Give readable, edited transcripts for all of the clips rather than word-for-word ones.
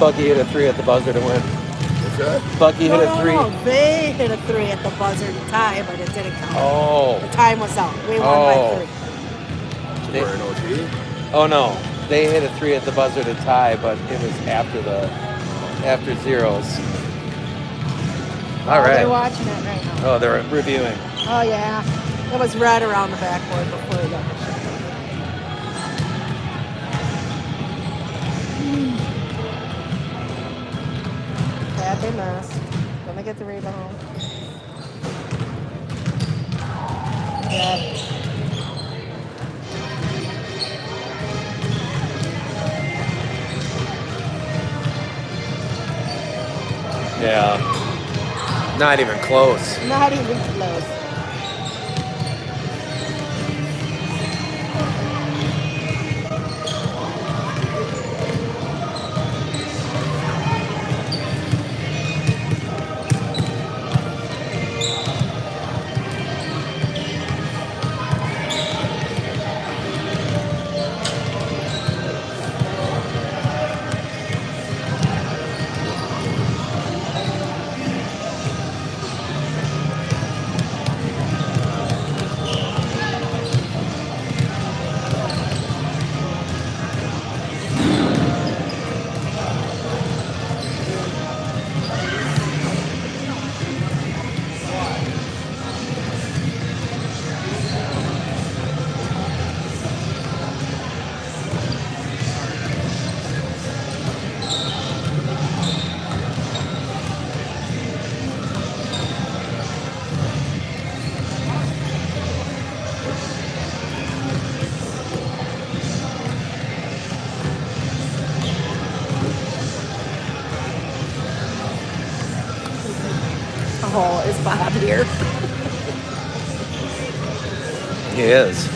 Bucky hit a 3 at the buzzer to win. What's that? Bucky hit a 3. No. They hit a 3 at the buzzer to tie, but it didn't count. Oh. The time was out. We won by 3. They- We're in OT? Oh no, they hit a 3 at the buzzer to tie, but it was after zeros. All They're right. watching it right now. Oh, they're reviewing. Oh, yeah. It was right around the backboard before he got the shot. Bad they missed. Gonna get the rebound. Yeah. Yeah. Not even close. Not even close. Oh, is Bob here? He is.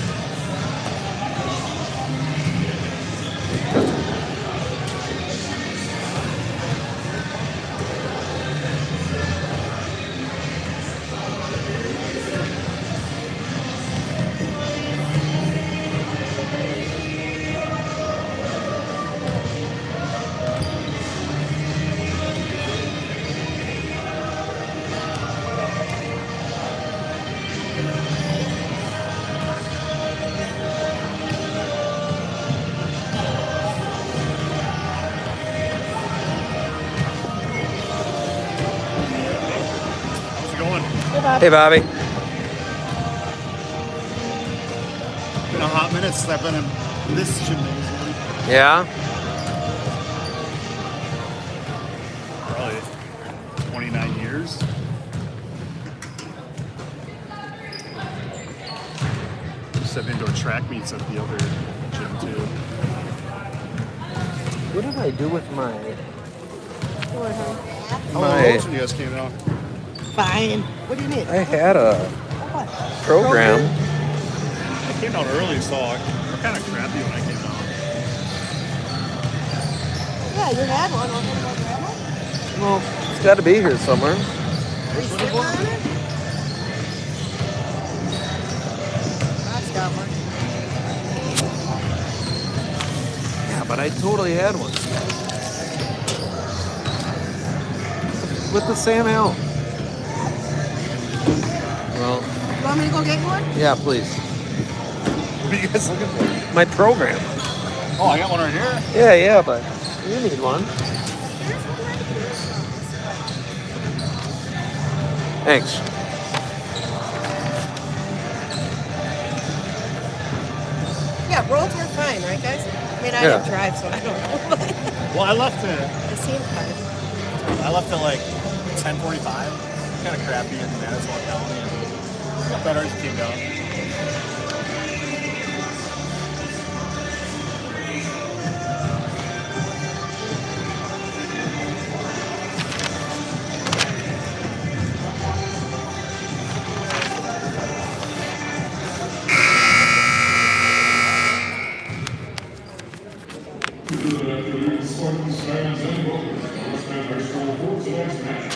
Hey, Bobby. Been a hot minute since I've been in this gymnasium. Yeah? Probably 29 years. Just have indoor track meets at the other gym too. What did I do with my... How long ago when you guys came out? Fine. What do you need? I had a What? program. I came out early, so I'm kind of crappy when I came out. Yeah, you had one. Want me to go grab one? Well, it's got to be here somewhere. Are you sitting on it? Bob's got one. Yeah, but I totally had one. With the Sam L. Well, You want me to go get one? yeah, please. What are you guys looking for? My program. Oh, I got one right here. Yeah, but you need one. There's one right here. Thanks. Yeah, roads were fine, right, guys? I mean, I Yeah. didn't drive, so I don't know, but Well, I left it. it seemed fine. I left at like 10:45. Kind of crappy in Manitowoc County. And got better as it came down. Good afternoon, sports fans and voters. Let's have our score for tonight's match.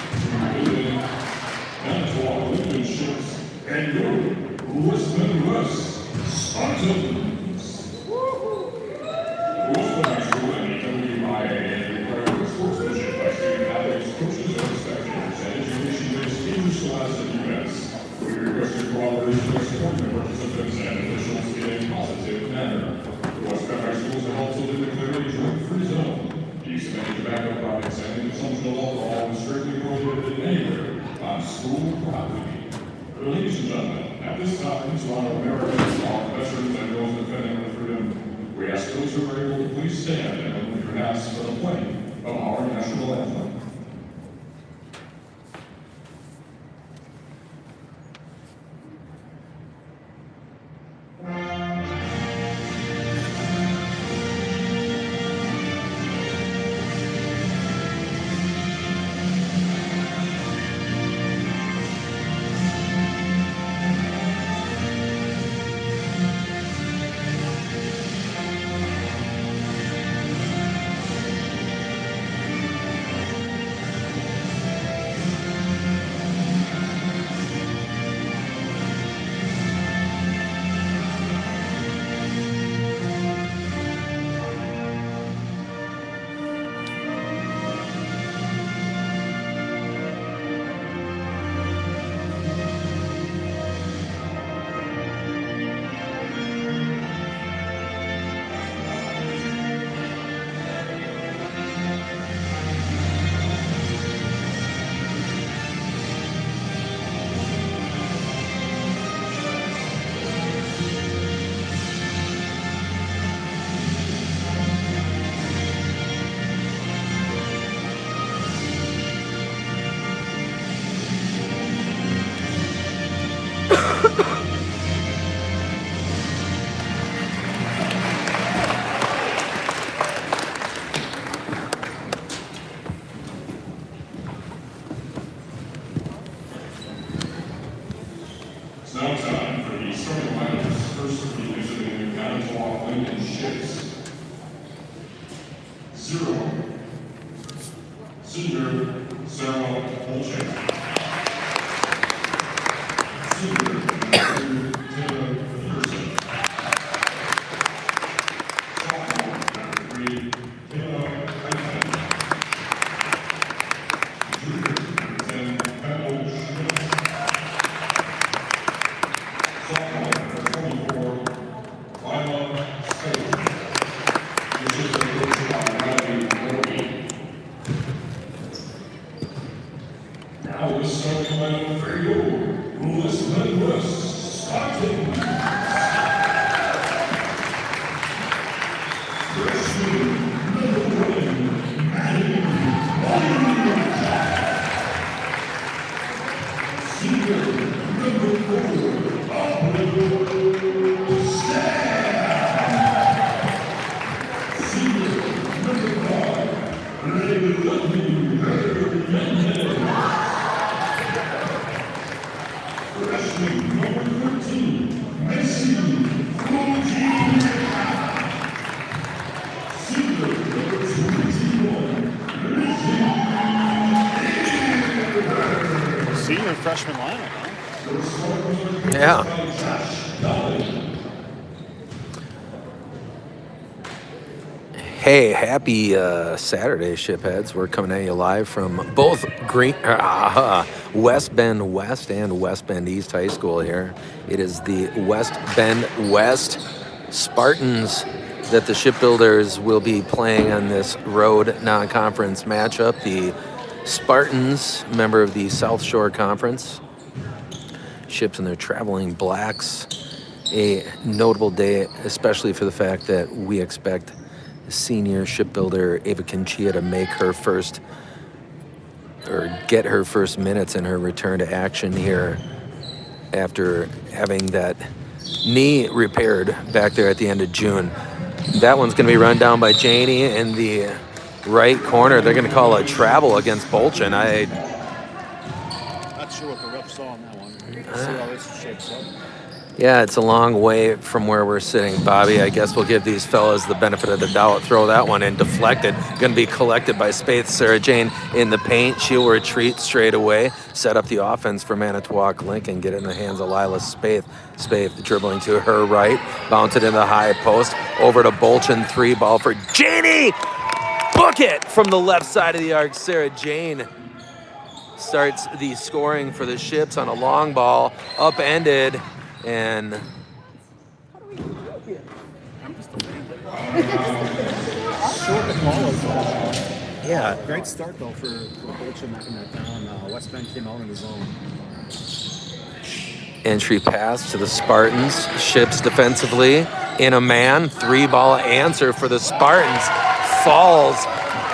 Manitowoc Women's Ships and your Westman West Spartans. Westman High School and WIA and the Private Sports Hey, happy Saturday, shipheads. We're coming at you live from both West Bend West and West Bend East High School here. It is the West Bend West Spartans that the shipbuilders will be playing on this road non-conference matchup. The Spartans, member of the South Shore Conference, ships in their traveling blacks. A notable day, especially for the fact that we expect senior shipbuilder Ava Kinchia to make her first or get her first minutes in her return to action here after having that knee repaired back there at the end of June. That one's going to be run down by Janie in the right corner. They're going to call a travel against Bolchin. Not sure what the ref saw on that one. See how this shapes up. Yeah, it's a long way from where we're sitting, Bobby. I guess we'll give these fellas the benefit of the doubt. Throw that one in, deflected. Going to be collected by Spaeth. Sarah Jane in the paint. She'll retreat straight away. Set up the offense for Manitowoc Lincoln. Get it in the hands of Lila Spaeth. Spaeth dribbling to her right. Bounce it in the high post. Over to Bolchin. 3 ball for Janie. Book it from the left side of the arc. Sarah Jane starts the scoring for the ships on a long ball. Upended. And Sure, the call is. yeah, Great start though for Bolchin knocking that down. West Bend came out in his own. entry pass to the Spartans. Ships defensively in a man. 3 ball answer for the Spartans. Falls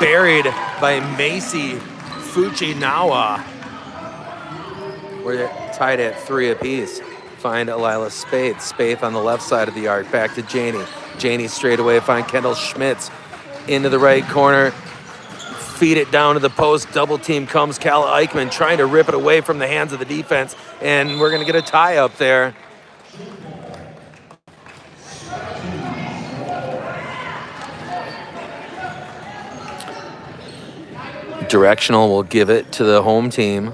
buried by Macy Fujinawa. We're tied at 3 apiece. Find Lila Spaeth. Spaeth on the left side of the arc. Back to Janie. Janie straight away. Find Kendall Schmitz into the right corner. Feed it down to the post. Double team comes. Cal Eichmann trying to rip it away from the hands of the defense. And we're going to get a tie up there. Directional will give it to the home team.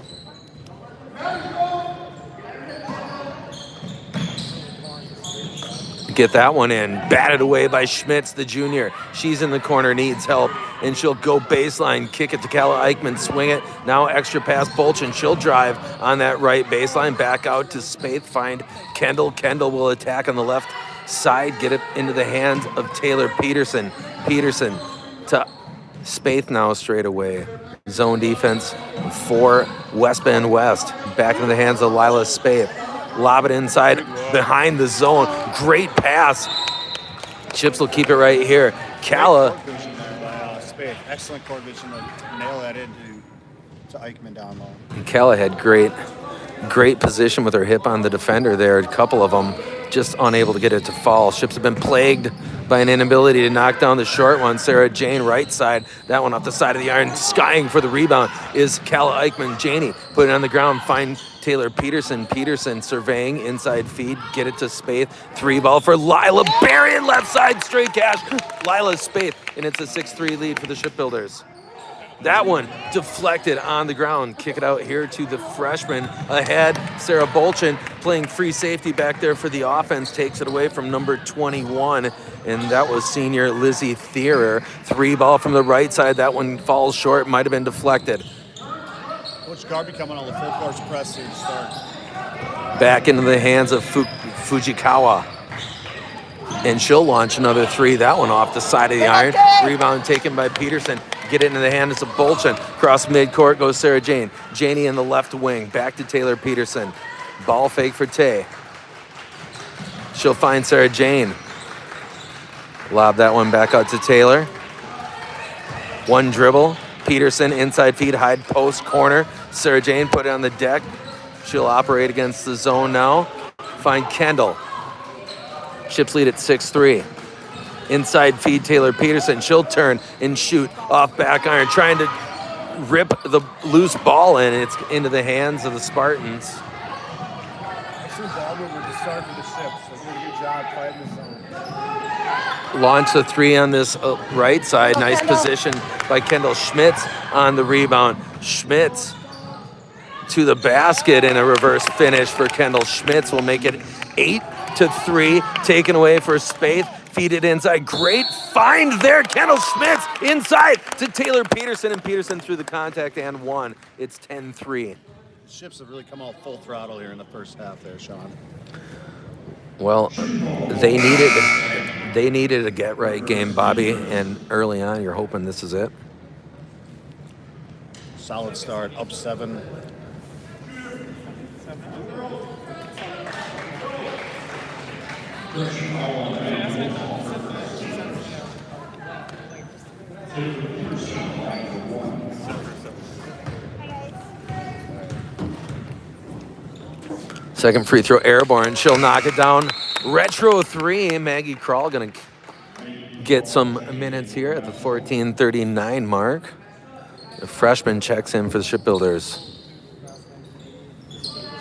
Get that one in. Batted away by Schmitz, the junior. She's in the corner, needs help, and she'll go baseline, kick it to Kala Eichmann, swing it. Now extra pass Bolchin. She'll drive on that right baseline. Back out to Spaeth. Find Kendall. Kendall will attack on the left side. Get it into the hands of Taylor Peterson. Peterson to Spaeth now straight away. Zone defense for West Bend West. Back into the hands of Lila Spaeth. Lob it inside behind the zone. Great pass. Chips will keep it right here. Kala. Excellent court vision to nail that in to Eichmann down low. Kala had great position with her hip on the defender there. A couple of them just unable to get it to fall. Ships have been plagued by an inability to knock down the short one. Sarah Jane right side. That one off the side of the iron. Skying for the rebound is Kala Eichmann. Janie put it on the ground. Find Taylor Peterson. Peterson surveying inside feed. Get it to Spaeth. 3 ball for Lila. Bury it left side. Straight cash. Lila Spaeth. And it's a 6-3 lead for the shipbuilders. That one deflected on the ground. Kick it out here to the freshman ahead. Sarah Bolchin playing free safety back there for the offense. Takes it away from number 21. And that was senior Lizzie Thierer. 3 ball from the right side. That one falls short. Might have been deflected. Coach Garby coming on the full course press here to start. Back into the hands of Fujikawa. And she'll launch another 3. That one off the side of the iron. Rebound taken by Peterson. Get it into the hands of Bolchin. Cross midcourt goes Sarah Jane. Janie in the left wing. Back to Taylor Peterson. Ball fake for Tay. She'll find Sarah Jane. Lob that one back out to Taylor. One dribble. Peterson inside feed, high post corner. Sarah Jane put it on the deck. She'll operate against the zone now. Find Kendall. Ships lead at 6-3. Inside feed Taylor Peterson. She'll turn and shoot off back iron, trying to rip the loose ball in. It's into the hands of the Spartans. Excellent ball movement to start for the ships. They did a good job fighting the zone. Launch the 3 on this right side. Nice position by Kendall Schmitz on the rebound. Schmitz to the basket and a reverse finish for Kendall Schmitz will make it 8-3. Taken away for Spaeth. Feed it inside. Great find there. Kendall Schmitz inside to Taylor Peterson, and Peterson through the contact and one. It's 10-3. Ships have really come out full throttle here in the first half there, Sean. Well, they needed a get-right game, Bobby, and early on, you're hoping this is it. Solid start, up 7. Second free throw airborne. She'll knock it down. Retro 3. Maggie Krall going to get some minutes here at the 14:39 mark. The freshman checks in for the Shipbuilders.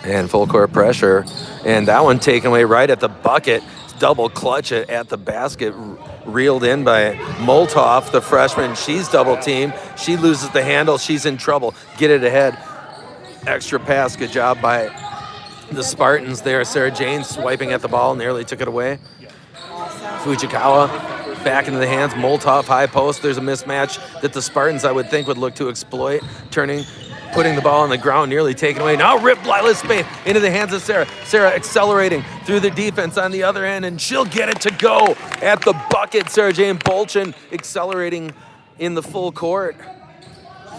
And full court pressure. And that one taken away right at the bucket. Double clutch it at the basket. Reeled in by Moltoff, the freshman. She's double teamed. She loses the handle. She's in trouble. Get it ahead. Extra pass. Good job by the Spartans there. Sarah Jane swiping at the ball. Nearly took it away. Fujikawa back into the hands. Moltoff high post. There's a mismatch that the Spartans, I would think, would look to exploit. Turning, putting the ball on the ground, nearly taken away. Now ripped Lila Spaeth into the hands of Sarah. Sarah accelerating through the defense on the other end, and she'll get it to go at the bucket. Sarah Jane Bolchin accelerating in the full court.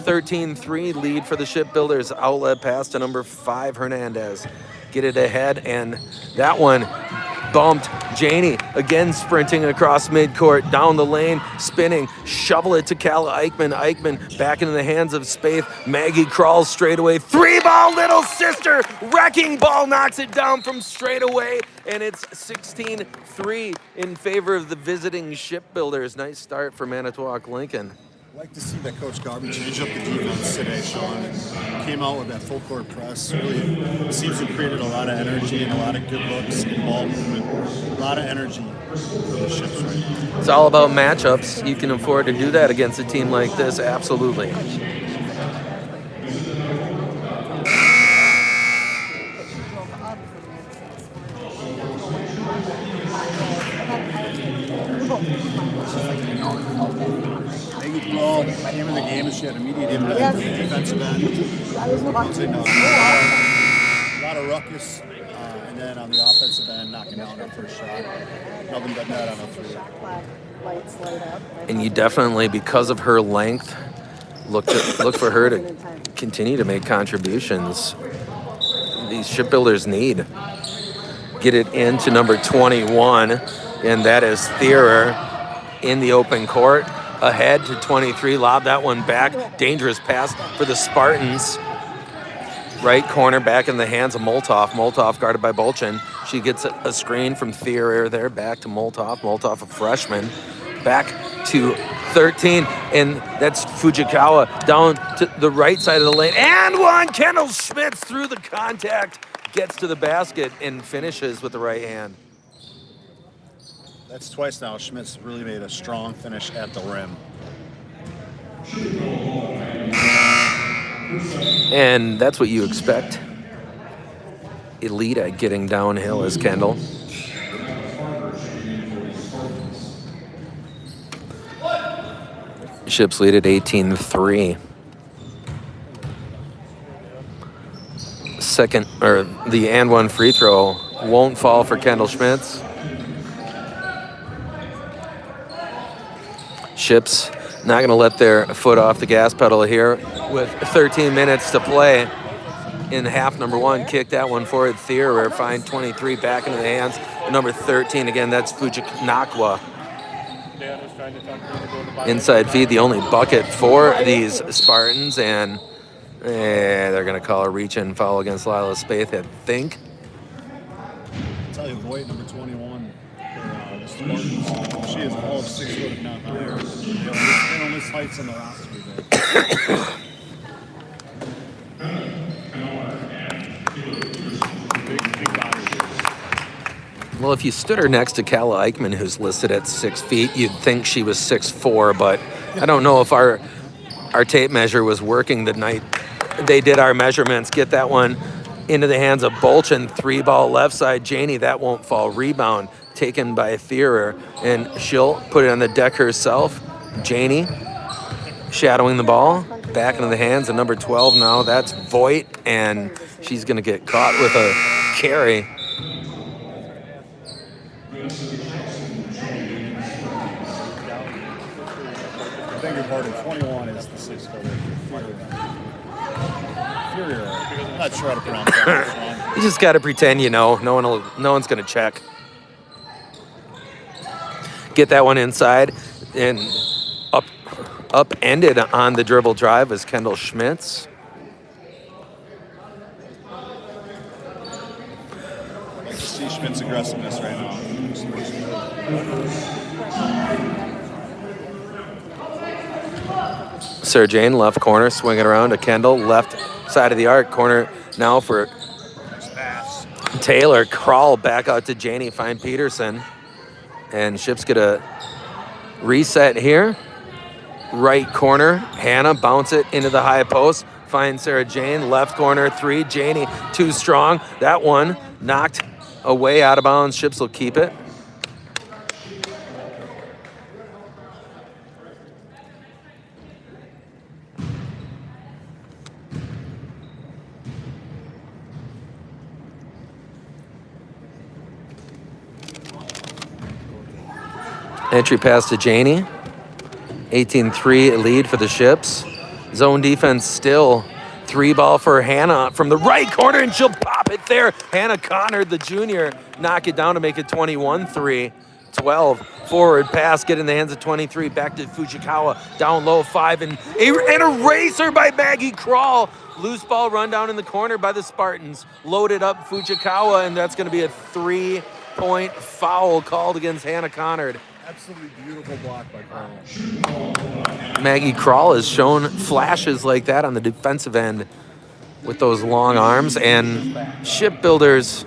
13-3 lead for the Shipbuilders. Outlet pass to number 5, Hernandez. Get it ahead, and that one bumped. Janie again sprinting across midcourt, down the lane, spinning, shovel it to Kala Eichmann. Eichmann back into the hands of Spaeth. Maggie crawls straight away. 3-ball, little sister. Wrecking ball knocks it down from straight away, and it's 16-3 in favor of the visiting Shipbuilders. Nice start for Manitowoc Lincoln. I like to see that Coach Garvey change up the defense today, Sean. Came out with that full court press. Really seems to have created a lot of energy and a lot of good looks and ball movement. A lot of energy for the Ships right now. It's all about matchups. You can afford to do that against a team like this, absolutely. Well, came in the game and she had immediate impact on the defensive end. A lot of ruckus, and then on the offensive end, knocking down her first shot. Nothing but net on a 3. And you definitely, because of her length, look for her to continue to make contributions. These Shipbuilders need. Get it into number 21, and that is Thierer in the open court. Ahead to 23, lob that one back. Dangerous pass for the Spartans. Right corner back in the hands of Moltoff. Moltoff guarded by Bolchin. She gets a screen from Thierer there, back to Moltoff. Moltoff, a freshman. Back to 13, and that's Fujikawa down to the right side of the lane. And one! Kendall Schmitz through the contact, gets to the basket and finishes with the right hand. That's twice now. Schmitz really made a strong finish at the rim. And that's what you expect. Elite at getting downhill is Kendall. Ships lead at 18-3. The and one free throw won't fall for Kendall Schmitz. Ships not going to let their foot off the gas pedal here with 13 minutes to play in half number 1. Kick that one forward. Thierer find 23 back into the hands. Number 13, again, that's Fujinakwa. Inside feed, the only bucket for these Spartans, and they're going to call a reach-in foul against Lila Spaeth, I think. I'll tell you, Voight, number 21. The Spartans. She is all of 6 foot, if not higher. They don't miss heights on the roster today. Big body. Well, if you stood her next to Kala Eichmann, who's listed at 6 feet, you'd think she was 6'4", but I don't know if our tape measure was working the night they did our measurements. Get that one into the hands of Bolchin. 3-ball left side. Janie, that won't fall. Rebound. taken by Thierer, and she'll put it on the deck herself. Janie shadowing the ball, back into the hands of number 12 now. That's Voigt, and she's going to get caught with a carry. I think your pardon, 21 is the 6-footer. Furier. I'm not sure how to pronounce that. You just got to pretend you know. No one's going to check. Get that one inside, and upended on the dribble drive is Kendall Schmitz. See Schmidt's aggressiveness right now. Sarah Jane, left corner, swinging around to Kendall, left side of the arc, corner now for Taylor. Crawl back out to Janie, find Peterson. And Ships get a reset here. Right corner, Hannah, bounce it into the high post. Find Sarah Jane, left corner, 3. Janie, too strong. That one knocked away out of bounds. Ships will keep it. Entry pass to Janie. 18-3 lead for the Ships. Zone defense still. 3-ball for Hannah from the right corner, and she'll pop it there. Hannah Connard, the junior, knock it down to make it 21-3. 12. Forward pass, get in the hands of 23. Back to Fujikawa. Down low, 5. And a racer by Maggie Crawl. Loose ball run down in the corner by the Spartans. Loaded up Fujikawa, and that's going to be a 3-point foul called against Hannah Connard. Absolutely beautiful block by Carl. Maggie Crawl has shown flashes like that on the defensive end with those long arms, and Shipbuilders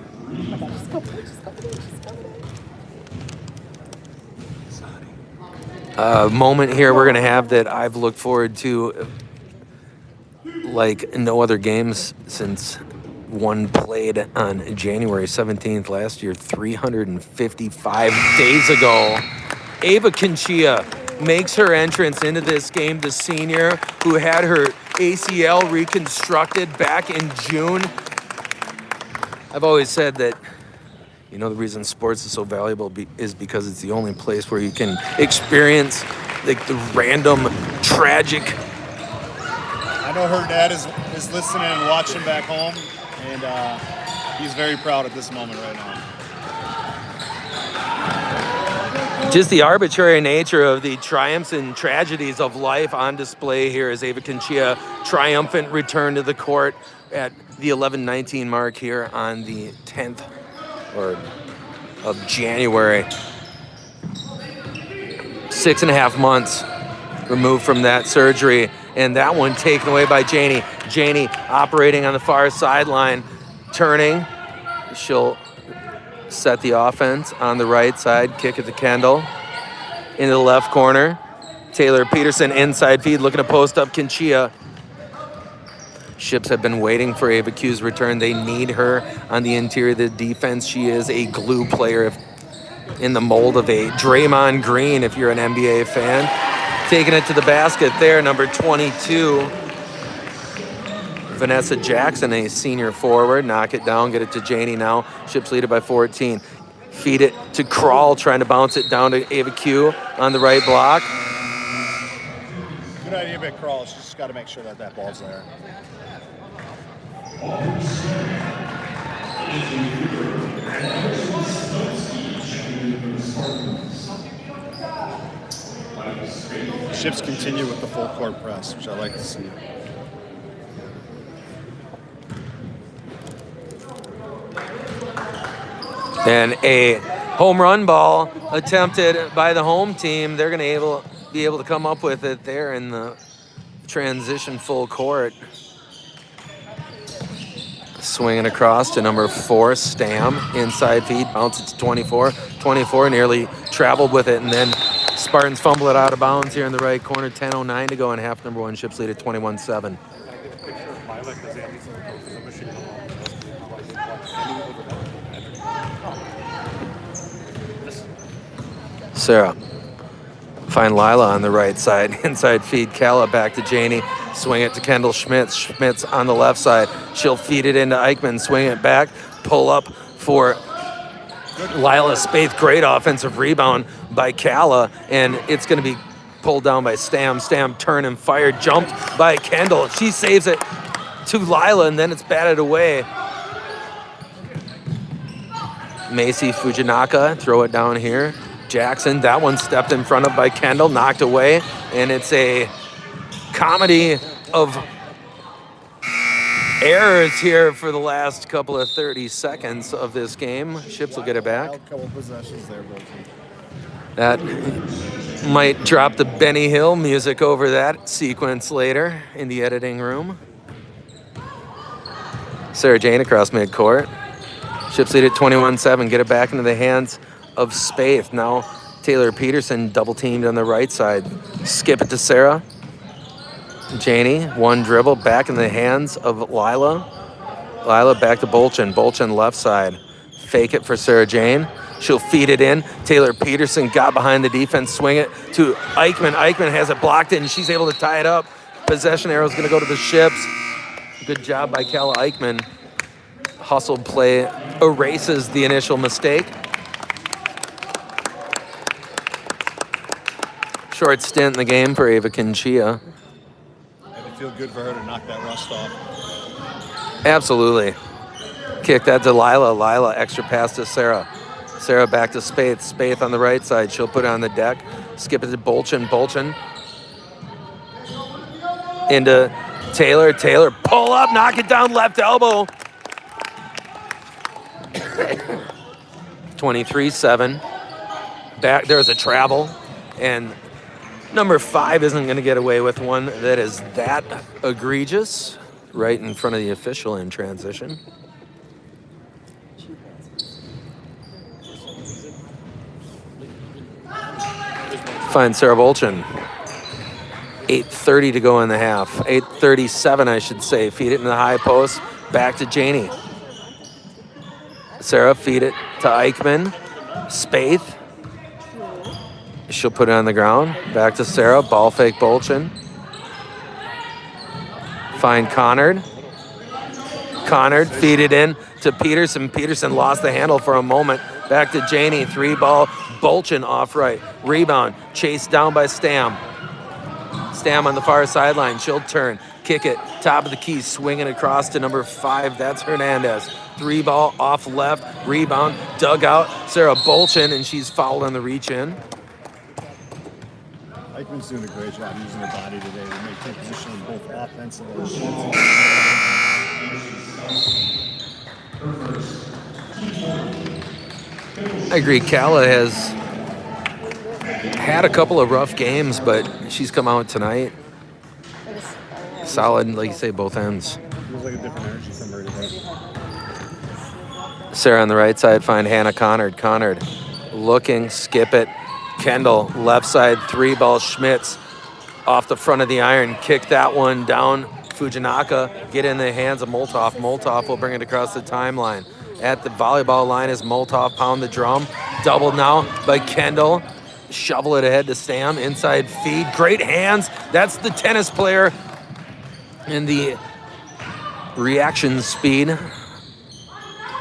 moment here we're going to have that I've looked forward to like no other games since one played on January 17th last year, 355 days ago. Ava Conchia makes her entrance into this game, the senior who had her ACL reconstructed back in June. I've always said that, you know, the reason sports is so valuable is because it's the only place where you can experience like the random tragic. I know her dad is listening and watching back home, and he's very proud at this moment right now. Just the arbitrary nature of the triumphs and tragedies of life on display here as Ava Conchia triumphant return to the court at the 11:19 mark here on the 10th of January. 6.5 months removed from that surgery, and that one taken away by Janie. Janie operating on the far sideline, turning. She'll set the offense on the right side, kick it to Kendall. Into the left corner. Taylor Peterson inside feed, looking to post up Conchia. Ships have been waiting for Ava Q's return. They need her on the interior of the defense. She is a glue player in the mold of a Draymond Green, if you're an NBA fan. Taking it to the basket there, number 22. Vanessa Jackson, a senior forward. Knock it down, get it to Janie now. Ships lead it by 14. Feed it to Crawl, trying to bounce it down to Ava Q on the right block. Good idea by Crawl. She's just got to make sure that that ball's there. Ships continue with the full court press, which I like to see. And a home run ball attempted by the home team. They're going to be able to come up with it there in the transition full court. Swinging across to number 4, Stam. Inside feed, bounces to 24. 24 nearly traveled with it, and then Spartans fumble it out of bounds here in the right corner. 10:09 to go in half. Number 1 Ships lead at 21-7. Sarah. Find Lila on the right side. Inside feed Kala back to Janie. Swing it to Kendall Schmitz. Schmitz on the left side. She'll feed it into Eichmann. Swing it back. Pull up for Lila Spaeth. Great offensive rebound by Kala. And it's going to be pulled down by Stam. Stam turn and fire. Jumped by Kendall. She saves it to Lila, and then it's batted away. Macy Fujinaka. Throw it down here. Jackson, that one stepped in front of by Kendall, knocked away, and it's a comedy of errors here for the last couple of 30 seconds of this game. Ships will get it back. Couple possessions there, Bolton. That might drop the Benny Hill music over that sequence later in the editing room. Sarah Jane across midcourt. Ships lead at 21-7, get it back into the hands of Spaeth. Now Taylor Peterson double teamed on the right side. Skip it to Sarah. Janie, one dribble back in the hands of Lila. Lila back to Bolchin. Bolchin left side. Fake it for Sarah Jane. She'll feed it in. Taylor Peterson got behind the defense. Swing it to Eichmann. Eichmann has it blocked in. She's able to tie it up. Possession arrow is going to go to the Ships. Good job by Kala Eichmann. Hustle play erases the initial mistake. Short stint in the game for Ava Kinchia. And it feel good for her to knock that rust off. Absolutely. Kick that to Lila. Lila, extra pass to Sarah. Sarah back to Spaeth. Spaeth on the right side. She'll put it on the deck. Skip it to Bolchin. Bolchin into Taylor. Taylor, pull up, knock it down, left elbow. 23-7. Back, there's a travel. And number 5 isn't going to get away with one that is that egregious right in front of the official in transition. Find Sarah Bolchin. 8:30 to go in the half. 8:37, I should say. Feed it in the high post. Back to Janie. Sarah, feed it to Eichmann. Spaeth. She'll put it on the ground. Back to Sarah. Ball fake Bolchin. Find Connard. Connard, feed it in to Peterson. Peterson lost the handle for a moment. Back to Janie. 3-ball. Bolchin off right. Rebound. Chased down by Stam. Stam on the far sideline. She'll turn. Kick it. Top of the key. Swinging across to number 5. That's Hernandez. 3-ball off left. Rebound. Dug out. Sarah Bolchin, and she's fouled on the reach in. Eichmann's doing a great job using her body today to make her position both offensively and defensively. I agree. Kala has had a couple of rough games, but she's come out tonight solid, like you say, both ends. Feels like a different energy from her today. Sarah on the right side, find Hannah Connard. Connard looking, skip it. Kendall, left side, 3-ball. Schmitz off the front of the iron. Kick that one down. Fujinaka, get in the hands of Moltov. Moltov will bring it across the timeline. At the volleyball line is Moltov, pound the drum. Doubled now by Kendall. Shovel it ahead to Stam. Inside feed. Great hands. That's the tennis player. And the reaction speed.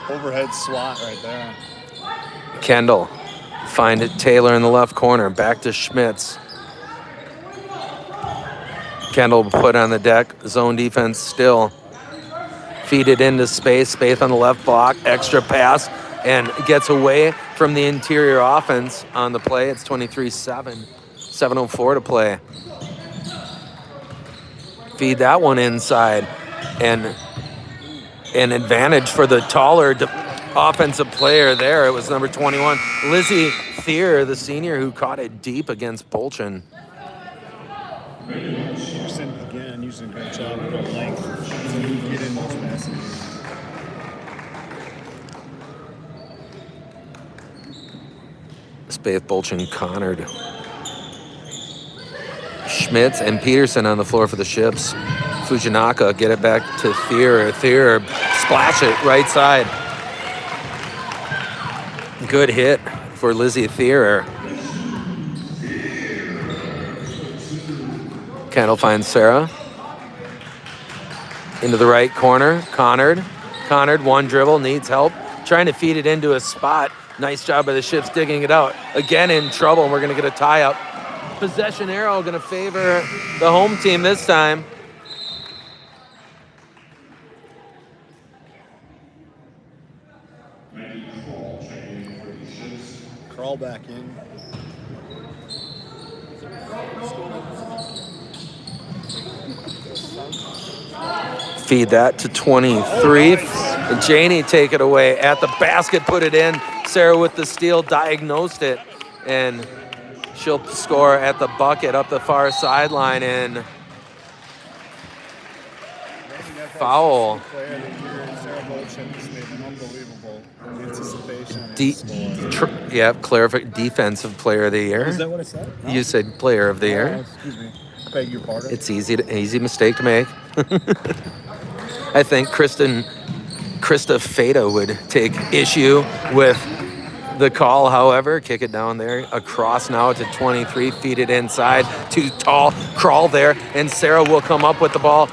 Overhead swat right there. Kendall. Find it, Taylor in the left corner. Back to Schmitz. Kendall put on the deck. Zone defense still. Feed it into Spaeth. Spaeth on the left block. Extra pass. And gets away from the interior offense on the play. It's 23-7. 7:04 to play. Feed that one inside. And an advantage for the taller offensive player there. It was number 21, Lizzie Thier, the senior, who caught it deep against Bolchin. Peterson, again, using a great job with her length to get in those passes. Spaeth, Bolchin, Connard. Schmitz and Peterson on the floor for the Ships. Fujinaka, get it back to Thier. Thier, splash it right side. Good hit for Lizzie Thier. Kendall finds Sarah. Into the right corner. Connard, one dribble, needs help. Trying to feed it into a spot. Nice job by the Ships digging it out. Again in trouble, and we're going to get a tie-up. Possession arrow going to favor the home team this time. Crawl back in. Feed that to 23. Janie take it away at the basket, put it in. Sarah with the steal, diagnosed it, and she'll score at the bucket up the far sideline. And foul. Player of the year, Sarah Bolchin, just made an unbelievable anticipation. Defensive player of the year. Is that what I said? No. You said player of the year. Excuse me. Beg your pardon. It's easy mistake to make. I think Krista Feta would take issue with the call, however. Kick it down there. Across now to 23. Feed it inside. Too tall. Crawl there. And Sarah will come up with the ball.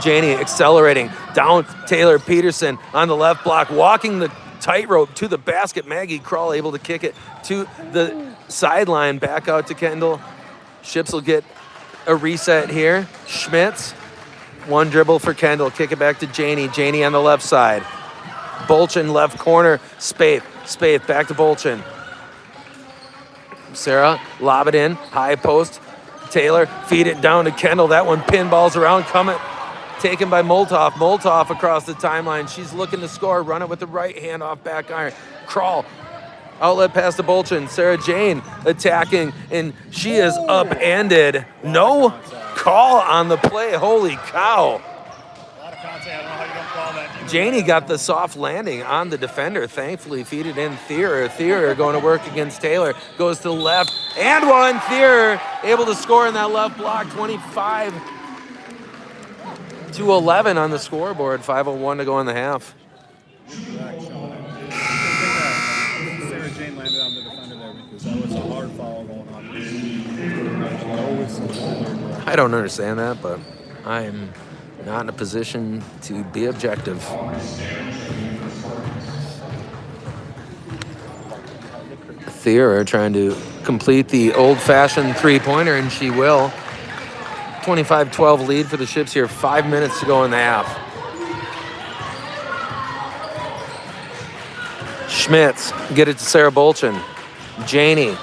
Janie accelerating. Down Taylor Peterson on the left block. Walking the tightrope to the basket. Maggie Crawl able to kick it to the sideline. Back out to Kendall. Ships will get a reset here. Schmitz. One dribble for Kendall. Kick it back to Janie. Janie on the left side. Bolchin left corner. Spaeth back to Bolchin. Sarah lob it in. High post. Taylor feed it down to Kendall. That one pinballs around. Coming. Taken by Moltov. Moltov across the timeline. She's looking to score. Run it with the right hand off back iron. Crawl. Outlet pass to Bolchin. Sarah Jane attacking, and she is upended. No call on the play. Holy cow. Janie got the soft landing on the defender. Thankfully, feed it in Thier. Thier going to work against Taylor. Goes to the left. And one. Thier able to score in that left block. 25-11 on the scoreboard. 5:01 to go in the half. Sarah Jane landed on the defender there because that was a hard foul going on. I don't understand that, but I'm not in a position to be objective. Thier trying to complete the old-fashioned three-pointer, and she will. 25-12 lead for the Ships here. 5 minutes to go in the half. Schmitz, get it to Sarah Bolchin. Janie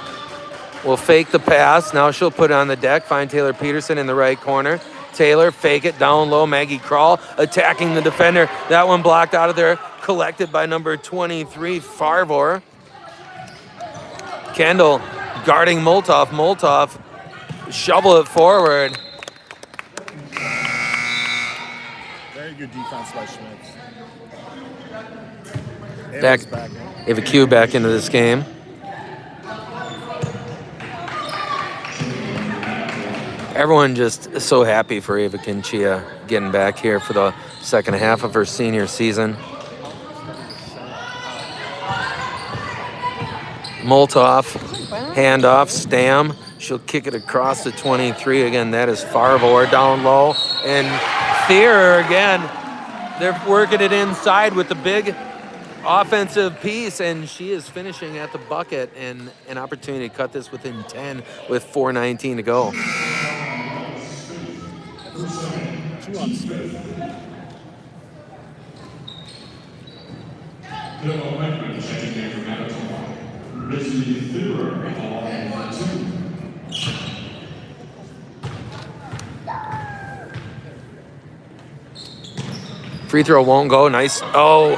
will fake the pass. Now she'll put it on the deck. Find Taylor Peterson in the right corner. Taylor, fake it, down low. Maggie Crawl attacking the defender. That one blocked out of there. Collected by number 23, Farvor. Kendall guarding Moltov. Moltov, shovel it forward. Very good defense by Schmitz. Ava Q back into this game. Everyone just so happy for Ava Kinchia getting back here for the second half of her senior season. Moltov, handoff, Stam. She'll kick it across to 23. Again, that is Farvor down low. And Thier again, they're working it inside with the big offensive piece, and she is finishing at the bucket, and an opportunity to cut this within 10 with 4:19 to go. 2 on Smith. Free throw won't go. Nice. Oh,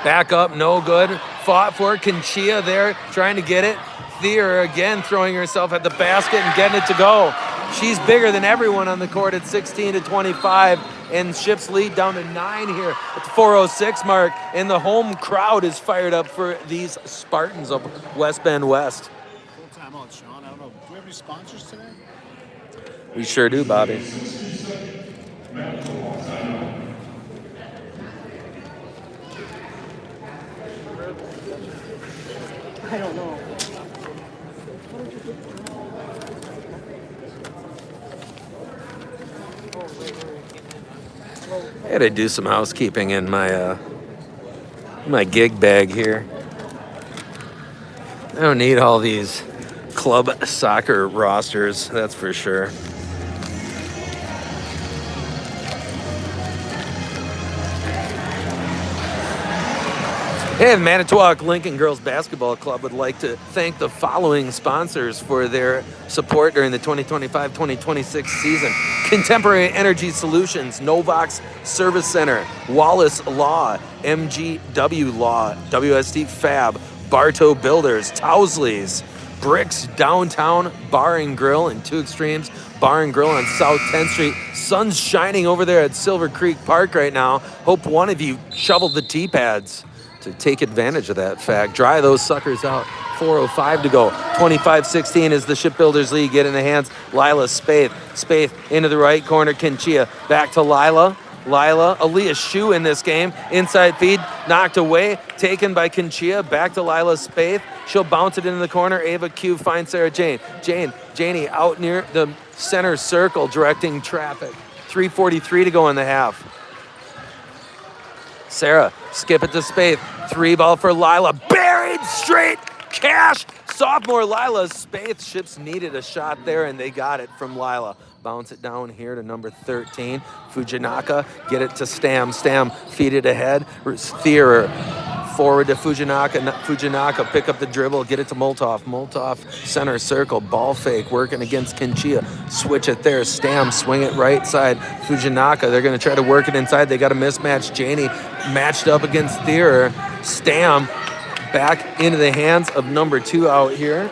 back up, no good. Fought for Kinchia there, trying to get it. Thier again throwing herself at the basket and getting it to go. She's bigger than everyone on the court at 16-25, and Ships lead down to 9 here at the 4:06 mark, and the home crowd is fired up for these Spartans of West Bend West. Full timeout, Sean. I don't know. Do we have any sponsors today? We sure do, Bobby. I don't know. had to do some housekeeping in my my gig bag here. I don't need all these club soccer rosters, that's for sure. Hey, the Manitowoc Lincoln Girls Basketball Club would like to thank the following sponsors for their support during the 2025-2026 season. Contemporary Energy Solutions, Novox Service Center, Wallace Law, MGW Law, WST Fab, Bartow Builders, Towsley's, Bricks Downtown Bar and Grill and Two Extremes Bar and Grill on South 10th Street. Sun's shining over there at Silver Creek Park right now. Hope one of you shoveled the tee pads to take advantage of that fact. Dry those suckers out. 4:05 to go. 25-16 is the Shipbuilders lead. Get in the hands. Lila Spaeth. Spaeth into the right corner. Kinchia back to Lila. Lila, Aaliyah Shue in this game. Inside feed, knocked away. Taken by Kinchia. Back to Lila Spaeth. She'll bounce it into the corner. Ava Q finds Sarah Jane. Janie out near the center circle directing traffic. 3:43 to go in the half. Sarah, skip it to Spaeth. 3-ball for Lila. Buried straight cash. Sophomore Lila Spaeth. Ships needed a shot there, and they got it from Lila. Bounce it down here to number 13. Fujinaka, get it to Stam. Stam, feed it ahead. Thierer, forward to Fujinaka. Fujinaka, pick up the dribble, get it to Moltov. Moltov, center circle, ball fake, working against Kinchia. Switch it there. Stam, swing it right side. Fujinaka, they're going to try to work it inside. They got a mismatch. Janie matched up against Thierer. Stam, back into the hands of number 2 out here.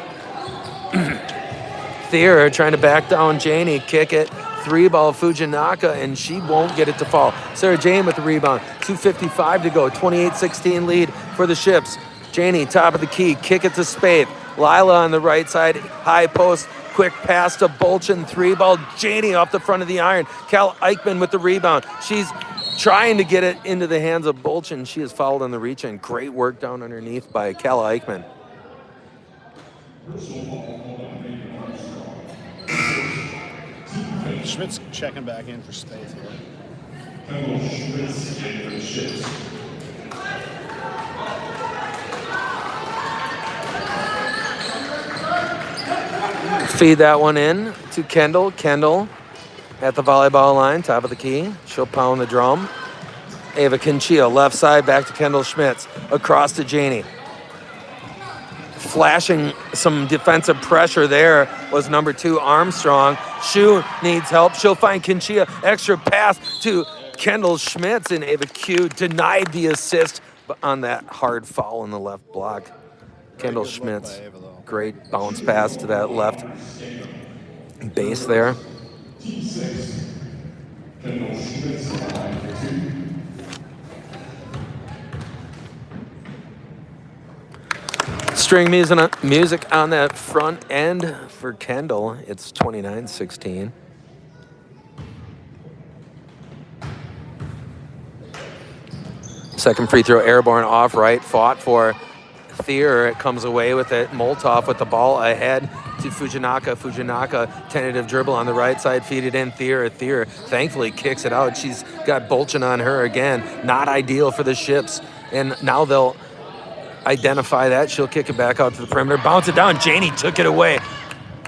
Thierer trying to back down Janie, kick it. 3-ball Fujinaka, and she won't get it to fall. Sarah Jane with the rebound. 2:55 to go. 28-16 lead for the Ships. Janie, top of the key, kick it to Spaeth. Lila on the right side, high post, quick pass to Bolchin. 3-ball. Janie off the front of the iron. Cal Eichmann with the rebound. She's trying to get it into the hands of Bolchin. She is fouled on the reach, and great work down underneath by Cal Eichmann. Schmidt's checking back in for Spaeth here. Feed that one in to Kendall. Kendall at the volleyball line, top of the key. She'll pound the drum. Ava Kinchia, left side, back to Kendall Schmitz. Across to Janie. Flashing some defensive pressure there was number 2, Armstrong. Shue needs help. She'll find Kinchia. Extra pass to Kendall Schmitz, and Ava Q denied the assist on that hard foul in the left block. Kendall Schmitz, great bounce pass to that left base there. String music on that front end for Kendall. It's 29-16. Second free throw airborne off right, fought for Thier. It comes away with it. Moltov with the ball ahead to Fujinaka. Fujinaka, tentative dribble on the right side, feed it in. Thier thankfully kicks it out. She's got Bolchin on her again. Not ideal for the Ships. And now they'll identify that. She'll kick it back out to the perimeter. Bounce it down. Janie took it away.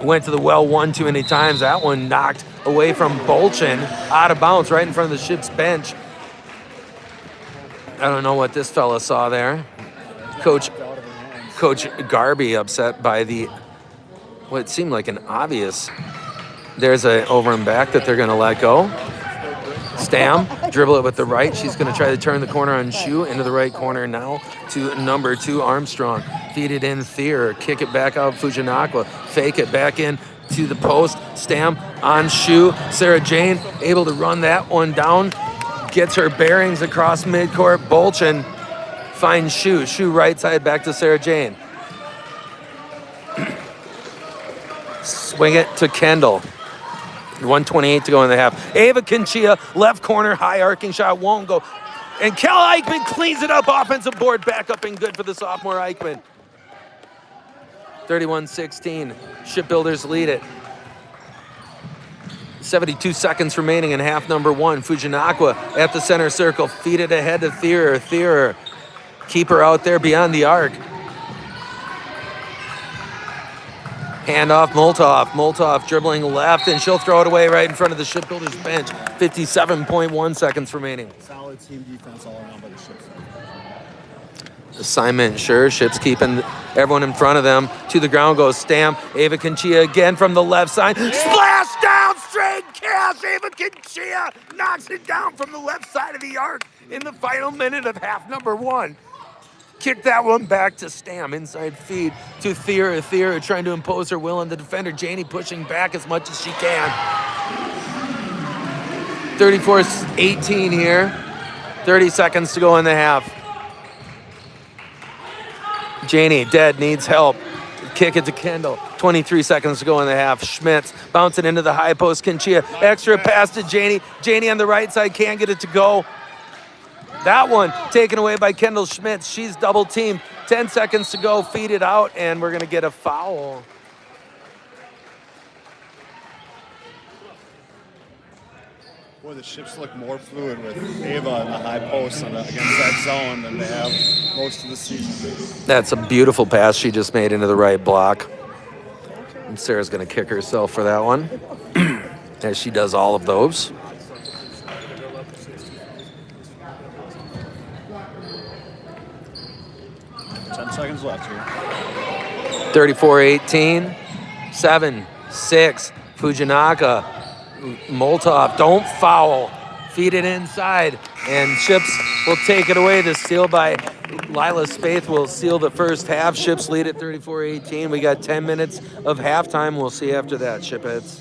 Went to the well one too many times. That one knocked away from Bolchin. Out of bounds right in front of the Ships bench. I don't know what this fella saw there. Coach Garby upset by what seemed like an obvious. There's a over and back that they're going to let go. Stam, dribble it with the right. She's going to try to turn the corner on Shue into the right corner now to number 2, Armstrong. Feed it in, Thier. Kick it back out, Fujinaka. Fake it back in to the post. Stam on Shue. Sarah Jane able to run that one down. Gets her bearings across midcourt. Bolchin finds Shue. Shue right side back to Sarah Jane. Swing it to Kendall. 1:28 to go in the half. Ava Kinchia, left corner, high arcing shot, won't go. And Cal Eichmann cleans it up. Offensive board back up and good for the sophomore Eichmann. 31-16. Shipbuilders lead it. 72 seconds remaining in half number one. Fujinaka at the center circle. Feed it ahead to Thierer. Thierer. Keep her out there beyond the arc. Hand off Moltov. Moltov dribbling left, and she'll throw it away right in front of the shipbuilder's bench. 57.1 seconds remaining. Solid team defense all around by the Ships. Assignment, sure. Ships keeping everyone in front of them. To the ground goes Stam. Ava Conchia again from the left side. Splash down, straight cash. Ava Conchia knocks it down from the left side of the arc in the final minute of half number one. Kick that one back to Stam. Inside feed to Thea. Thea trying to impose her will on the defender. Janie pushing back as much as she can. 34-18 here. 30 seconds to go in the half. Janie, dead, needs help. Kick it to Kendall. 23 seconds to go in the half. Schmitz bouncing into the high post. Conchia, extra pass to Janie. Janie on the right side can't get it to go. That one taken away by Kendall Schmitz. She's double teamed. 10 seconds to go. Feed it out, and we're going to get a foul. Boy, the Ships look more fluid with Ava in the high post against that zone than they have most of the season. That's a beautiful pass she just made into the right block. And Sarah's going to kick herself for that one, as she does all of those. Seconds left here. 34-18, 7-6, Fujinaka, Moltov, don't foul, feed it inside, and Ships will take it away. The steal by Lila Spaeth will seal the first half. Ships lead at 34-18. We got 10 minutes of halftime. We'll see after that, Shipheads.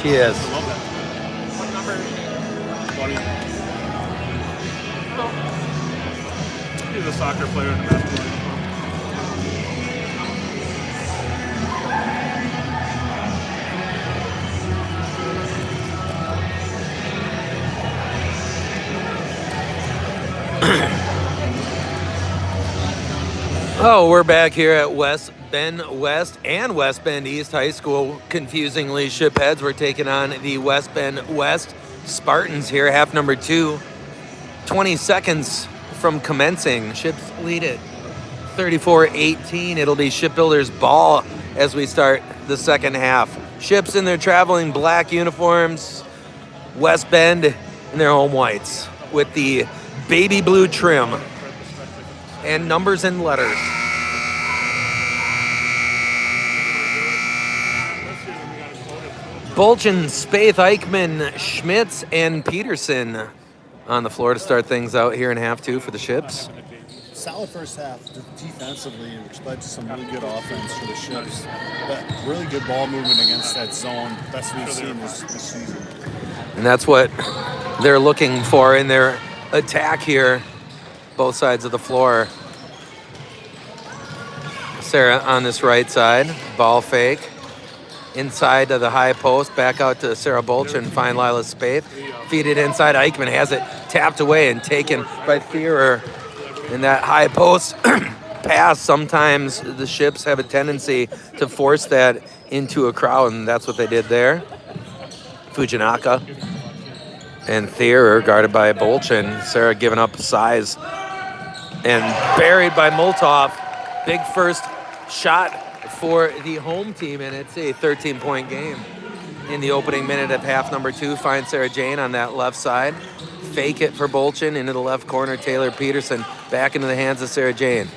She is. I love that. What number is she? 20. He's a soccer player in the basketball uniform. Oh, we're back here at West Bend West and West Bend East High School. Confusingly, Shipheads, we're taking on the West Bend West Spartans here, half number 2. 20 seconds from commencing. Ships lead it 34-18. It'll be Shipbuilders ball as we start the second half. Ships in their traveling black uniforms. West Bend in their home whites with the baby blue trim and numbers and letters. Bolchen, Spaeth, Eichmann, Schmitz, and Peterson on the floor to start things out here in half 2 for the Ships. Solid first half defensively, which led to some really good offense for the Ships. But really good ball movement against that zone. Best we've seen this season. And that's what they're looking for in their attack here, both sides of the floor. Sarah on this right side, ball fake. Inside of the high post, back out to Sarah Bolchen, find Lila Spaeth. Feed it inside, Eichmann has it tapped away and taken by Thierer. In that high post pass, sometimes the Ships have a tendency to force that into a crowd, and that's what they did there. Fujinaka and Thierer guarded by Bolchen. Sarah giving up size and buried by Moltov. Big first shot for the home team, and it's a 13-point game. In the opening minute of half number 2, find Sarah Jane on that left side. Fake it for Bolchen into the left corner. Taylor Peterson back into the hands of Sarah Jane.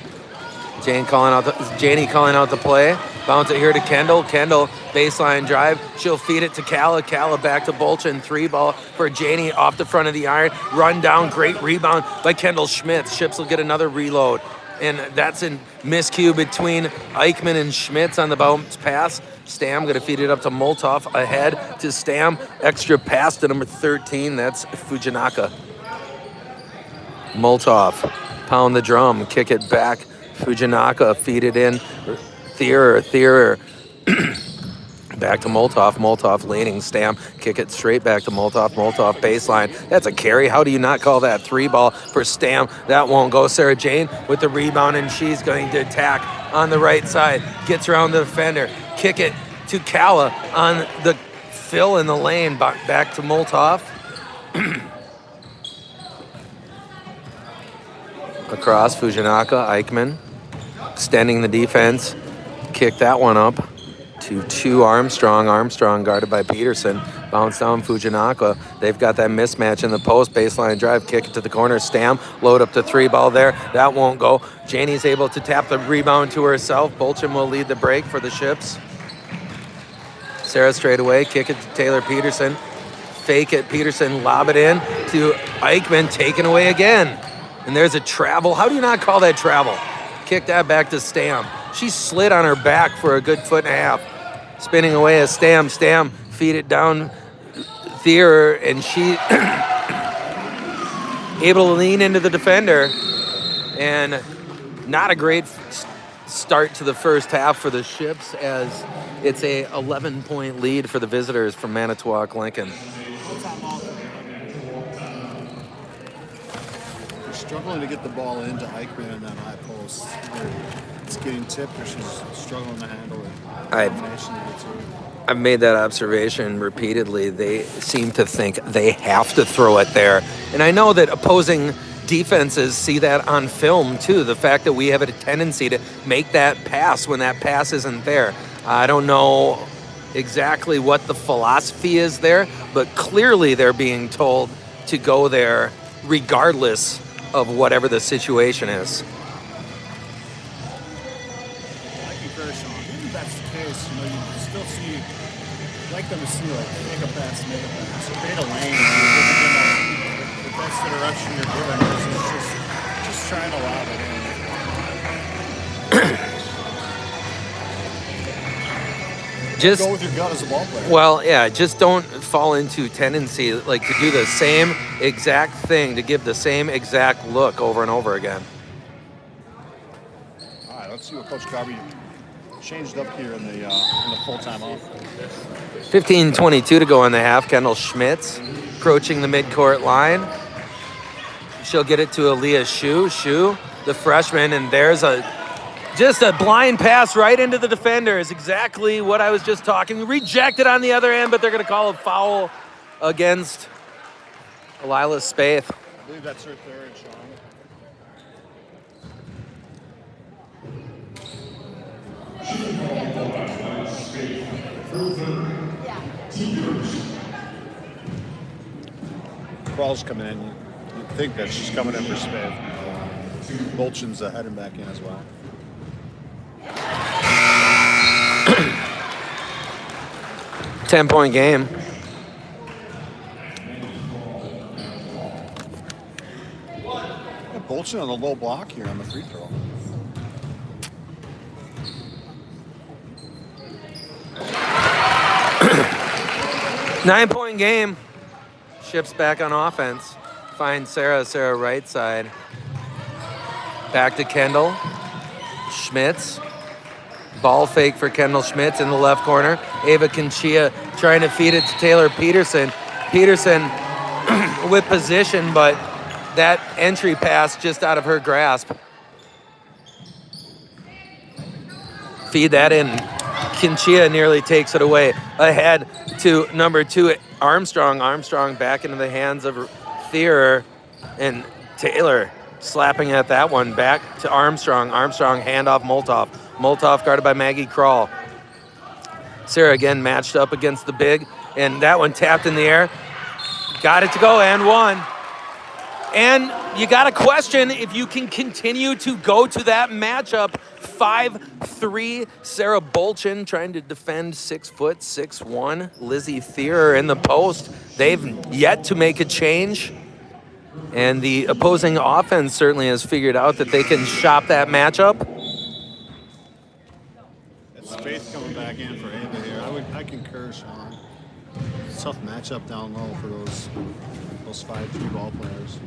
Janie calling out the play. Bounce it here to Kendall. Kendall, baseline drive. She'll feed it to Calla. Calla back to Bolchen. 3-ball for Janie off the front of the iron. Run down. Great rebound by Kendall Schmitz. Ships will get another reload. And that's in miscue between Eichmann and Schmitz on the bounce pass. Stam going to feed it up to Moltov. Ahead to Stam. Extra pass to number 13. That's Fujinaka. Moltov. Pound the drum. Kick it back. Fujinaka. Feed it in. Thierer. Back to Moltov. Moltov leaning. Stam. Kick it straight back to Moltov. Moltov baseline. That's a carry. How do you not call that 3-ball for Stam? That won't go. Sarah Jane with the rebound, and she's going to attack on the right side. Gets around the defender. Kick it to Calla on the fill in the lane. Back to Moltov. Across Fujinaka. Eichmann extending the defense. Kick that one up to Armstrong. Armstrong guarded by Peterson. Bounce down Fujinaka. They've got that mismatch in the post. Baseline drive. Kick it to the corner. Stam. Load up the 3-ball there. That won't go. Janie's able to tap the rebound to herself. Bolchen will lead the break for the Ships. Sarah straight away. Kick it to Taylor Peterson. Fake it. Peterson lob it in to Eichmann. Taken away again. And there's a travel. How do you not call that travel? Kick that back to Stam. She slid on her back for a good foot and a half. Spinning away as Stam. Stam feed it down Thierer, and she able to lean into the defender. And not a great start to the first half for the Ships, as it's a 11-point lead for the visitors from Manitowoc Lincoln. They're struggling to get the ball into Eichmann in that high post. It's getting tipped, or she's struggling to handle it. I've made that observation repeatedly. They seem to think they have to throw it there. And I know that opposing defenses see that on film too. The fact that we have a tendency to make that pass when that pass isn't there. I don't know exactly what the philosophy is there, but clearly they're being told to go there regardless of whatever the situation is. Like them to see, like, make a pass, create a lane, the best direction you're given is just trying to lob it in. Just go with your gut as a ball player. well, yeah, just don't fall into tendency like to do the same exact thing, to give the same exact look over and over again. All right, let's see what Coach Garvey changed up here in the full time off. 15:22 to go in the half. Kendall Schmitz approaching the midcourt line. She'll get it to Aaliyah Shu, the freshman, and there's just a blind pass right into the defender is exactly what I was just talking. Rejected on the other end, but they're going to call a foul against Lila Spaeth. I believe that's her third, Sean. Crawl's coming in. You'd think that she's coming in for Smith. Bolchin's heading back in as well. Ten-point game. Bolchin on the low block here on the free throw. Nine-point game. Ships back on offense. Finds Sarah right side. Back to Kendall. Schmitz. Ball fake for Kendall Schmitz in the left corner. Ava Conchia trying to feed it to Taylor Peterson. Peterson with position, but that entry pass just out of her grasp. Feed that in. Conchia nearly takes it away. Ahead to number 2, Armstrong. Armstrong back into the hands of Thierer, and Taylor slapping at that one. Back to Armstrong. Armstrong handoff Moltov. Moltov guarded by Maggie Krall. Sarah again matched up against the big, and that one tapped in the air. Got it to go, and one. And you got to question if you can continue to go to that matchup. 5'3", Sarah Bolchin trying to defend 6'6", Lizzie Thierer in the post. They've yet to make a change. And the opposing offense certainly has figured out that they can shop that matchup. It's Spaeth coming back in for Ava here. I concur, Sean. Tough matchup down low for those 5'3" ball players.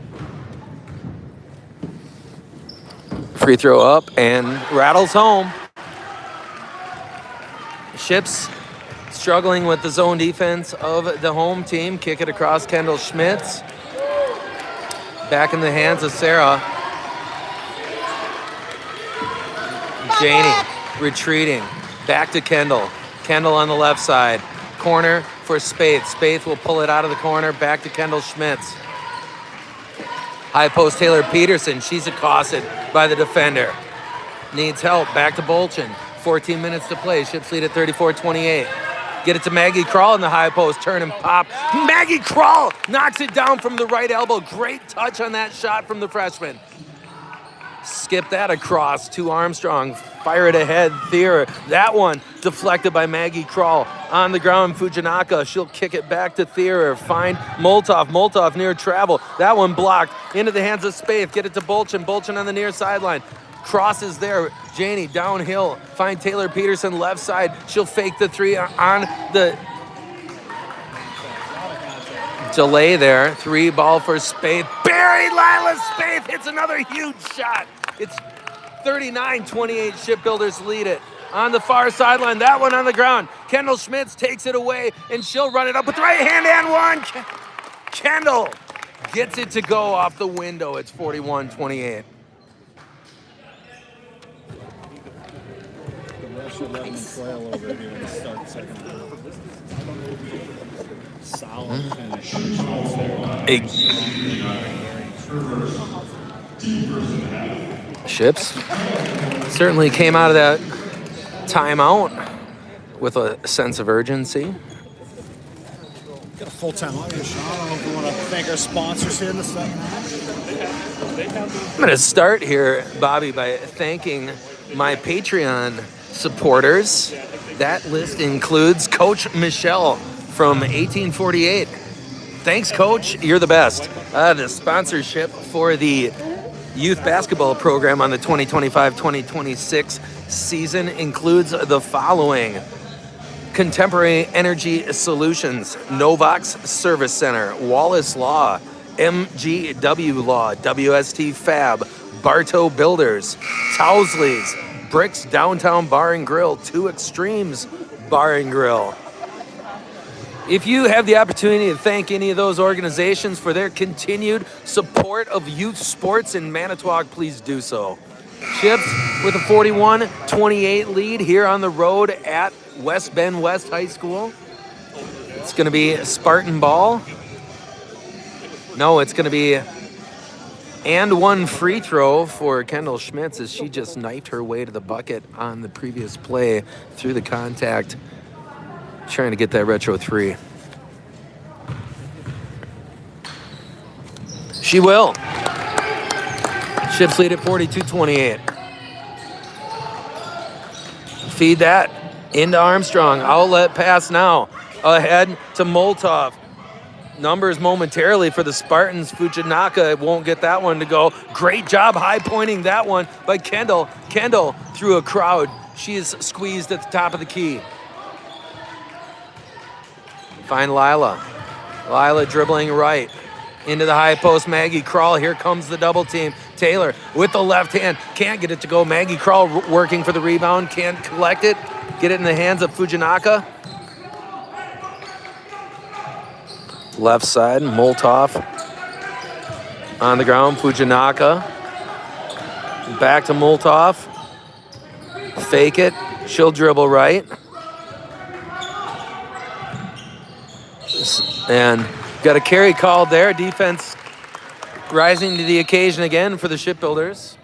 Free throw up and rattles home. Ships struggling with the zone defense of the home team. Kick it across Kendall Schmitz. Back in the hands of Sarah. Janie retreating. Back to Kendall. Kendall on the left side. Corner for Spaeth. Spaeth will pull it out of the corner. Back to Kendall Schmitz. High post Taylor Peterson. She's accosted by the defender. Needs help. Back to Bolchin. 14 minutes to play. Ships lead at 34-28. Get it to Maggie Krall in the high post. Turn and pop. Maggie Krall knocks it down from the right elbow. Great touch on that shot from the freshman. Skip that across to Armstrong. Fire it ahead. Thierer. That one deflected by Maggie Krall. On the ground, Fujinaka. She'll kick it back to Thierer. Find Moltov. Moltov near travel. That one blocked. Into the hands of Spaeth. Get it to Bolchin. Bolchin on the near sideline. Crosses there. Janie downhill. Find Taylor Peterson left side. She'll fake the three on the delay there. 3 ball for Spaeth. Buried Lila Spaeth hits another huge shot. It's 39-28. Shipbuilders lead it. On the far sideline, that one on the ground. Kendall Schmitz takes it away, and she'll run it up with the right hand and one. Kendall gets it to go off the window. It's 41-28. The ref should let him play a little bit here in the start the second half. Solid finish. Ships certainly came out of that timeout with a sense of urgency. Got a full-time out here, Sean. I don't know if we want to thank our sponsors here in the second half. I'm going to start here, Bobby, by thanking my Patreon supporters. That list includes Coach Michelle from 1848. Thanks, Coach. You're the best. The sponsorship for the youth basketball program on the 2025-2026 season includes the following: Contemporary Energy Solutions, Novox Service Center, Wallace Law, MGW Law, WST Fab, Bartow Builders, Towsley's, Bricks Downtown Bar and Grill, Two Extremes Bar and Grill. If you have the opportunity to thank any of those organizations for their continued support of youth sports in Manitowoc, please do so. Chips with a 41-28 lead here on the road at West Bend West High School. It's going to be Spartan ball. No, it's going to be and one free throw for Kendall Schmitz as she just knifed her way to the bucket on the previous play through the contact, trying to get that retro three. She will. Chips lead at 42-28. Feed that into Armstrong. Outlet pass now. Ahead to Moltov. Numbers momentarily for the Spartans. Fujinaka won't get that one to go. Great job high pointing that one by Kendall. Kendall through a crowd. She is squeezed at the top of the key. Find Lila. Lila dribbling right. Into the high post, Maggie Krall. Here comes the double team. Taylor with the left hand. Can't get it to go. Maggie Krall working for the rebound. Can't collect it. Get it in the hands of Fujinaka. Left side, Moltov. On the ground, Fujinaka. Back to Moltov. Fake it. She'll dribble right. And got a carry called there. Defense rising to the occasion again for the Shipbuilders.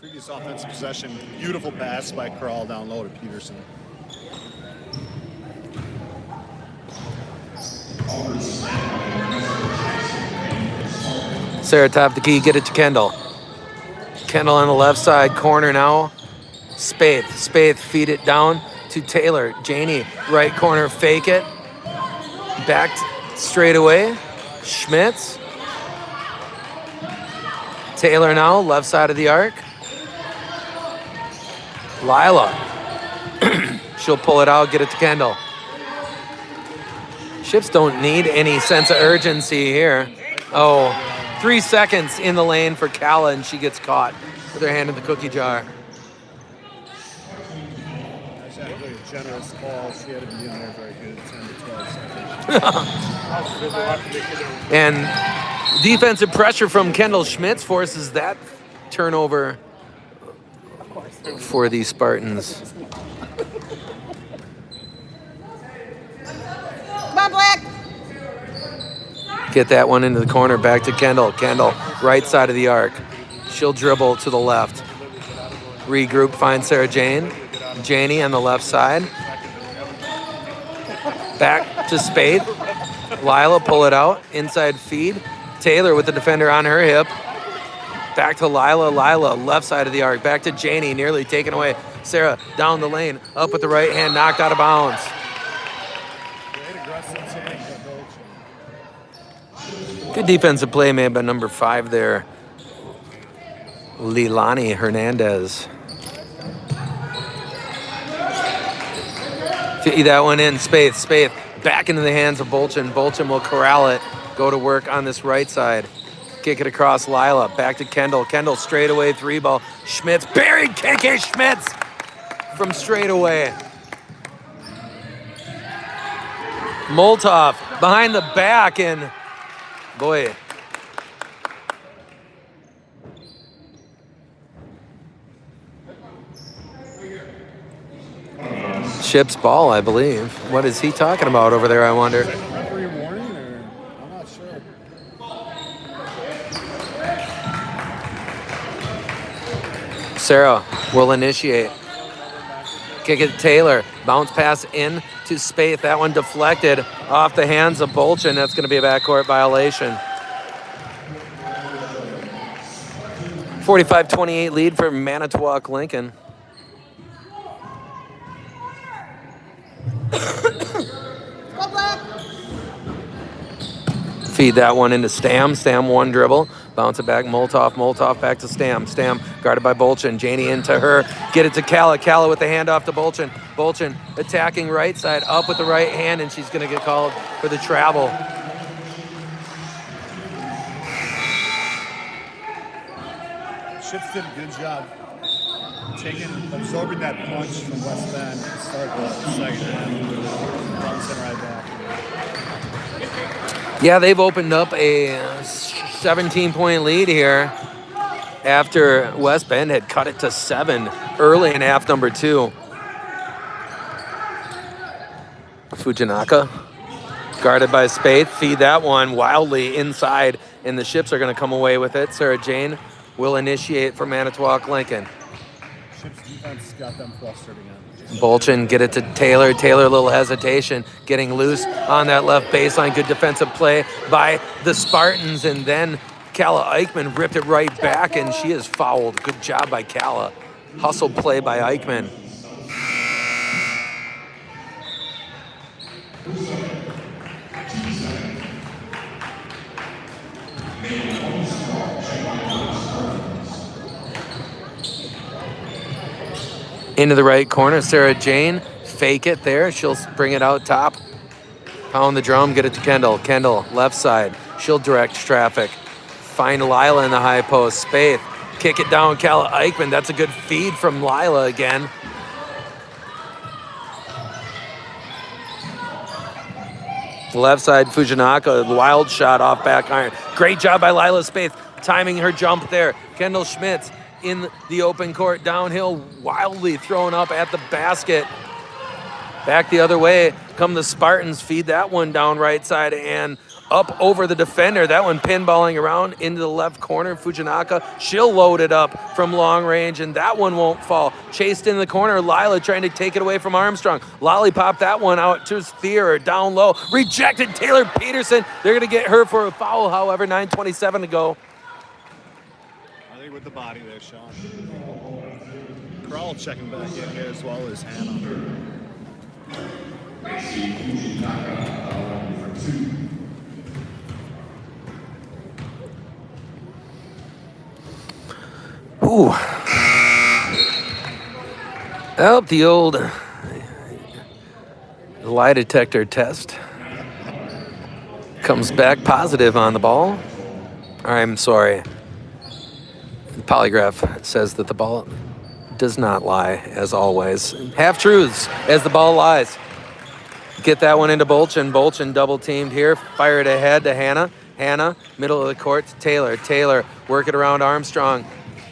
Previous offensive possession, beautiful pass by Krall down low to Peterson. Sarah top the key, get it to Kendall. Kendall on the left side, corner now. Spaeth feed it down to Taylor. Janie, right corner, fake it. Back straight away. Schmitz. Taylor now, left side of the arc. Lila. She'll pull it out, get it to Kendall. Ships don't need any sense of urgency here. Oh, 3 seconds in the lane for Kala, and she gets caught with her hand in the cookie jar. That's actually a generous call. She had to be in there very good, 10 to 12 seconds. And defensive pressure from Kendall Schmitz forces that turnover for the Spartans. Come on, Black. Get that one into the corner, back to Kendall. Kendall, right side of the arc. She'll dribble to the left. Regroup, find Sarah Jane. Janie on the left side. Back to Spaeth. Lila, pull it out. Inside feed. Taylor with the defender on her hip. Back to Lila. Lila, left side of the arc. Back to Janie, nearly taken away. Sarah down the lane. Up with the right hand, knocked out of bounds. Good defensive play made by number 5 there. Lilani Hernandez. Fit that one in. Spaeth. Back into the hands of Bolchin. Bolchin will corral it. Go to work on this right side. Kick it across Lila. Back to Kendall. Kendall straight away 3-ball. Schmitz buried. KK Schmitz from straight away. Moltov behind the back, and boy. Ship's ball, I believe. What is he talking about over there, I wonder? Referee warning, or I'm not sure. Sarah will initiate. Kick it to Taylor. Bounce pass in to Spaeth. That one deflected off the hands of Bolchin. That's going to be a backcourt violation. 45-28 lead for Manitowoc Lincoln. Go, Black. Feed that one into Stam. Stam one dribble. Bounce it back. Moltov back to Stam. Stam guarded by Bolchin. Janie into her, get it to Calla. Calla with the handoff to Bolchin. Bolchin attacking right side, up with the right hand, and she's gonna get called for the travel. Ships did a good job absorbing that punch from West Bend to start the second half. Bouncing right back. Yeah, they've opened up a 17-point lead here after West Bend had cut it to 7 early in half number 2. Fujinaka, guarded by Spaeth, feed that one wildly inside, and the Ships are going to come away with it. Sarah Jane will initiate for Manitowoc Lincoln. Ships defense got them flustered again. Bolchin, get it to Taylor. Taylor, a little hesitation, getting loose on that left baseline. Good defensive play by the Spartans, and then Calla Eichmann ripped it right back, and she is fouled. Good job by Calla. Hustle play by Eichmann. Into the right corner, Sarah Jane, fake it there. She'll bring it out top. Pound the drum, get it to Kendall. Kendall, left side. She'll direct traffic. Find Lila in the high post. Spaeth, kick it down, Calla Eichmann. That's a good feed from Lila again. Left side, Fujinaka, wild shot off back iron. Great job by Lila Spaeth, timing her jump there. Kendall Schmitz in the open court, downhill, wildly thrown up at the basket. Back the other way come the Spartans, feed that one down right side and up over the defender. That one pinballing around into the left corner. Fujinaka, she'll load it up from long range, and that one won't fall. Chased in the corner, Lila trying to take it away from Armstrong. Lollipop that one out to Thier, down low. Rejected Taylor Peterson. They're gonna get her for a foul, however, 9:27 to go. I think with the body there, Sean. Kroll checking back in here as well as Hannah. Ooh. Oh, the old lie detector test comes back positive on the ball. I'm sorry. The polygraph says that the ball does not lie, as always. Half-truths as the ball lies. Get that one into Bolchin. Bolchin double-teamed here. Fire it ahead to Hannah. Hannah, middle of the court to Taylor. Taylor, work it around Armstrong.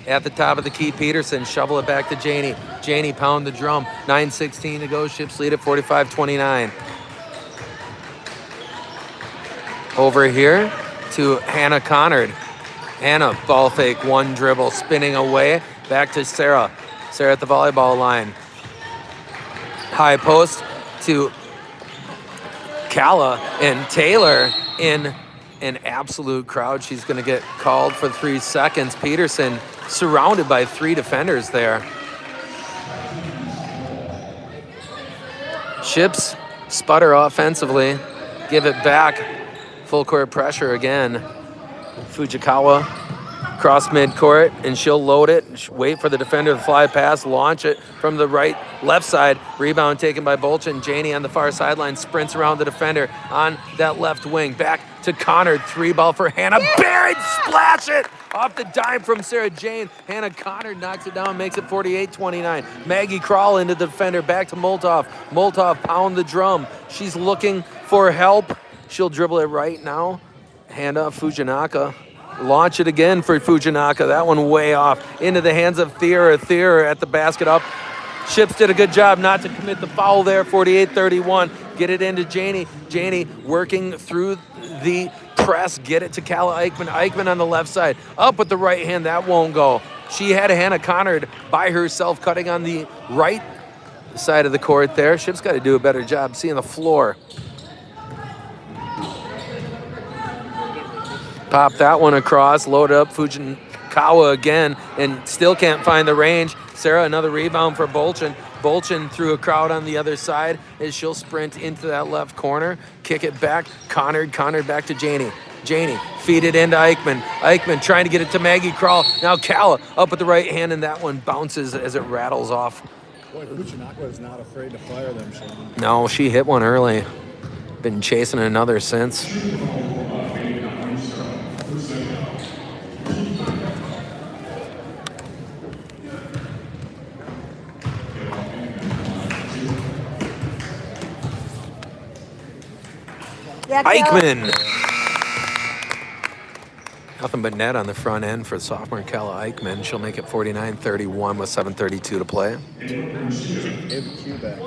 At the top of the key, Peterson, shovel it back to Janie. Janie, pound the drum. 9:16 to go. Ships lead at 45-29. Over here to Hannah Connard. Hannah, ball fake, one dribble, spinning away. Back to Sarah. Sarah at the volleyball line. High post to Calla, and Taylor in an absolute crowd. She's going to get called for 3 seconds. Peterson surrounded by 3 defenders there. Ships sputter offensively. Give it back. Full court pressure again. Fujikawa cross midcourt, and she'll load it. Wait for the defender to fly past, launch it from the left side. Rebound taken by Bolchin. Janie on the far sideline sprints around the defender on that left wing. Back to Connard. 3-ball for Hannah. Buried, splash it off the dime from Sarah Jane. Hannah Connard knocks it down, makes it 48-29. Maggie Kroll into the defender. Back to Moltov. Moltov pound the drum. She's looking for help. She'll dribble it right now. Hand off Fujinaka. Launch it again for Fujinaka. That one way off. Into the hands of Thier. Thier at the basket up. Ships did a good job not to commit the foul there. 48-31. Get it into Janie. Janie working through the press. Get it to Calla Eichmann. Eichmann on the left side. Up with the right hand. That won't go. She had Hannah Connard by herself cutting on the right side of the court there. Ships got to do a better job seeing the floor. Pop that one across, load up Fujikawa again, and still can't find the range. Sarah, another rebound for Bolchin. Bolchin through a crowd on the other side as she'll sprint into that left corner. Kick it back, Connard back to Janie. Janie, feed it into Eichmann. Eichmann trying to get it to Maggie Crawl. Now Calla up with the right hand, and that one bounces as it rattles off. Boy, Kuchinakwa is not afraid to fire them, Sean. No, she hit one early. Been chasing another since. Yeah, Cal. Eichmann. Nothing but net on the front end for sophomore Calla Eichmann. She'll make it 49-31 with 7:32 to play. Ava Q back.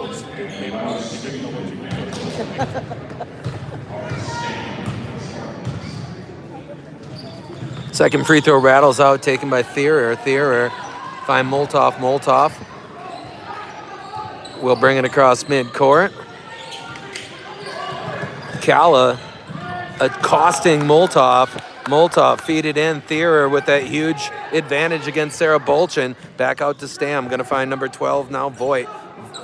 Second free throw rattles out, taken by Thierer. Thierer find Moltov. Moltov will bring it across midcourt. Calla accosting Moltov. Moltov feed it in. Thierer with that huge advantage against Sarah Bolchin. Back out to Stam. Going to find number 12 now, Voigt.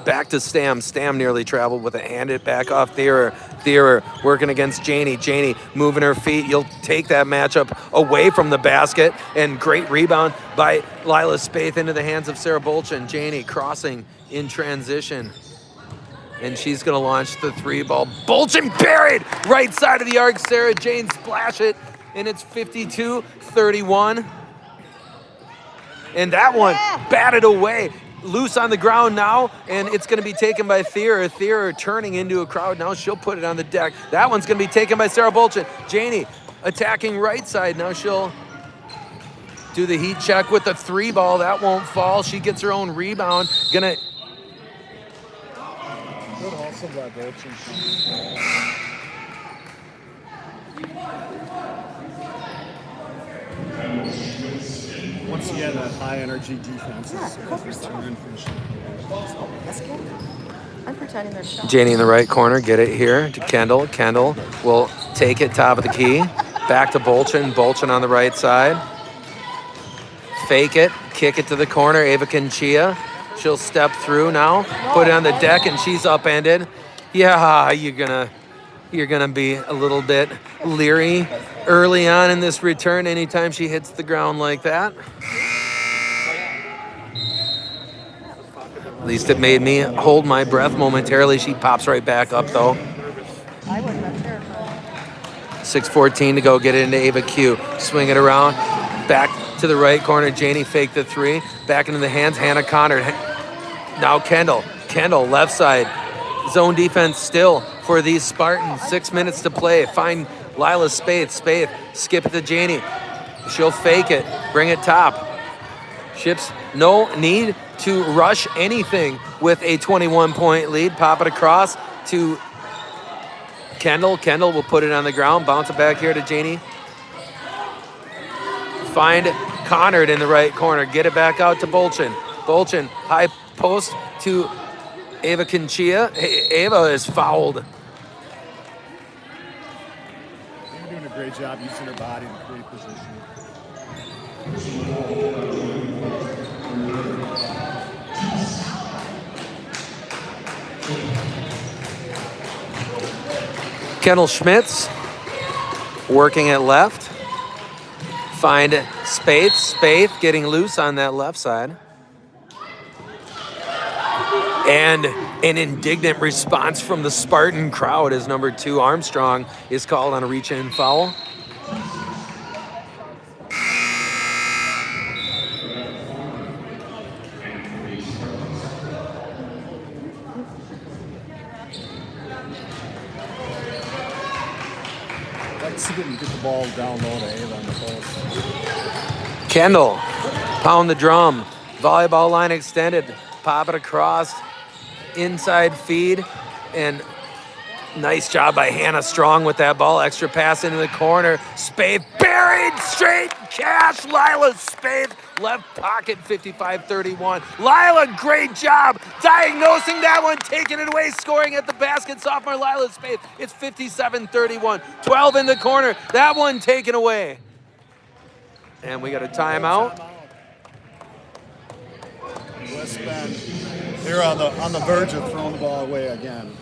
Back to Stam. Stam nearly traveled with it. Hand it back off Thierer. Thierer working against Janie. Janie moving her feet. You'll take that matchup away from the basket. And great rebound by Lila Spaeth into the hands of Sarah Bolchin. Janie crossing in transition. And she's going to launch the three ball. Bolchin buried right side of the arc. Sarah Jane splash it. And it's 52-31. And that one batted away. Loose on the ground now, and it's going to be taken by Thierer. Thierer turning into a crowd now. She'll put it on the deck. That one's going to be taken by Sarah Bolchin. Janie attacking right side. Now she'll do the heat check with the three ball. That won't fall. She gets her own rebound. Gonna. Good hustle by Bolchin. Once again, that high energy defense is returning from I'm pretending they're shot. Janie in the right corner. Get it here to Kendall. Kendall will take it top of the key. Back to Bolchin. Bolchin on the right side. Fake it. Kick it to the corner. Ava Kinchia. She'll step through now. Put it on the deck, and she's upended. Yeah, you're gonna be a little bit leery early on in this return anytime she hits the ground like that. At least it made me hold my breath momentarily. She pops right back up though. I would have been terrified. 6:14 to go, get it into Ava Q. Swing it around, back to the right corner. Janie faked the three, back into the hands, Hannah Connor. Now Kendall, left side. Zone defense still for these Spartans. 6 minutes to play. Find Lila Spaeth. Spaeth, skip it to Janie. She'll fake it, bring it top. Ships no need to rush anything with a 21-point lead. Pop it across to Kendall. Kendall will put it on the ground, bounce it back here to Janie. Find Connard in the right corner. Get it back out to Bolchin. Bolchin, high post to Ava Kinchia. Ava is fouled. They're doing a great job using her body to create position. Kendall Schmitz working at left. Find Spaeth. Spaeth getting loose on that left side. And an indignant response from the Spartan crowd as number 2 Armstrong is called on a reach-in foul. Let's see if we can get the ball down low to Ava on the post. Kendall, pound the drum. Volleyball line extended. Pop it across. Inside feed. And nice job by Hannah Strong with that ball. Extra pass into the corner. Spaeth buried straight cash. Lila Spaeth left pocket 55-31. Lila, great job diagnosing that one, taking it away, scoring at the basket. Sophomore Lila Spaeth. It's 57-31. 12 in the corner. That one taken away. And we got a timeout. West Bend, they're on the verge of throwing the ball away again.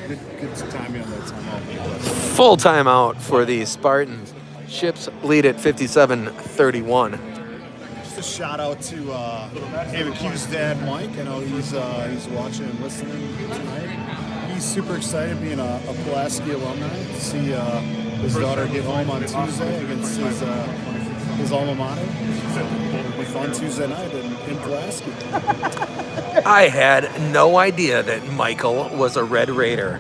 Good timing on that timeout. Full timeout for the Spartans. Ships lead at 57-31. Just a shout out to Ava Q's dad, Mike. I know he's watching and listening tonight. He's super excited being a Pulaski alumni to see his daughter get home on Tuesday against his alma mater. It'll be fun Tuesday night in Pulaski. I had no idea that Michael was a Red Raider.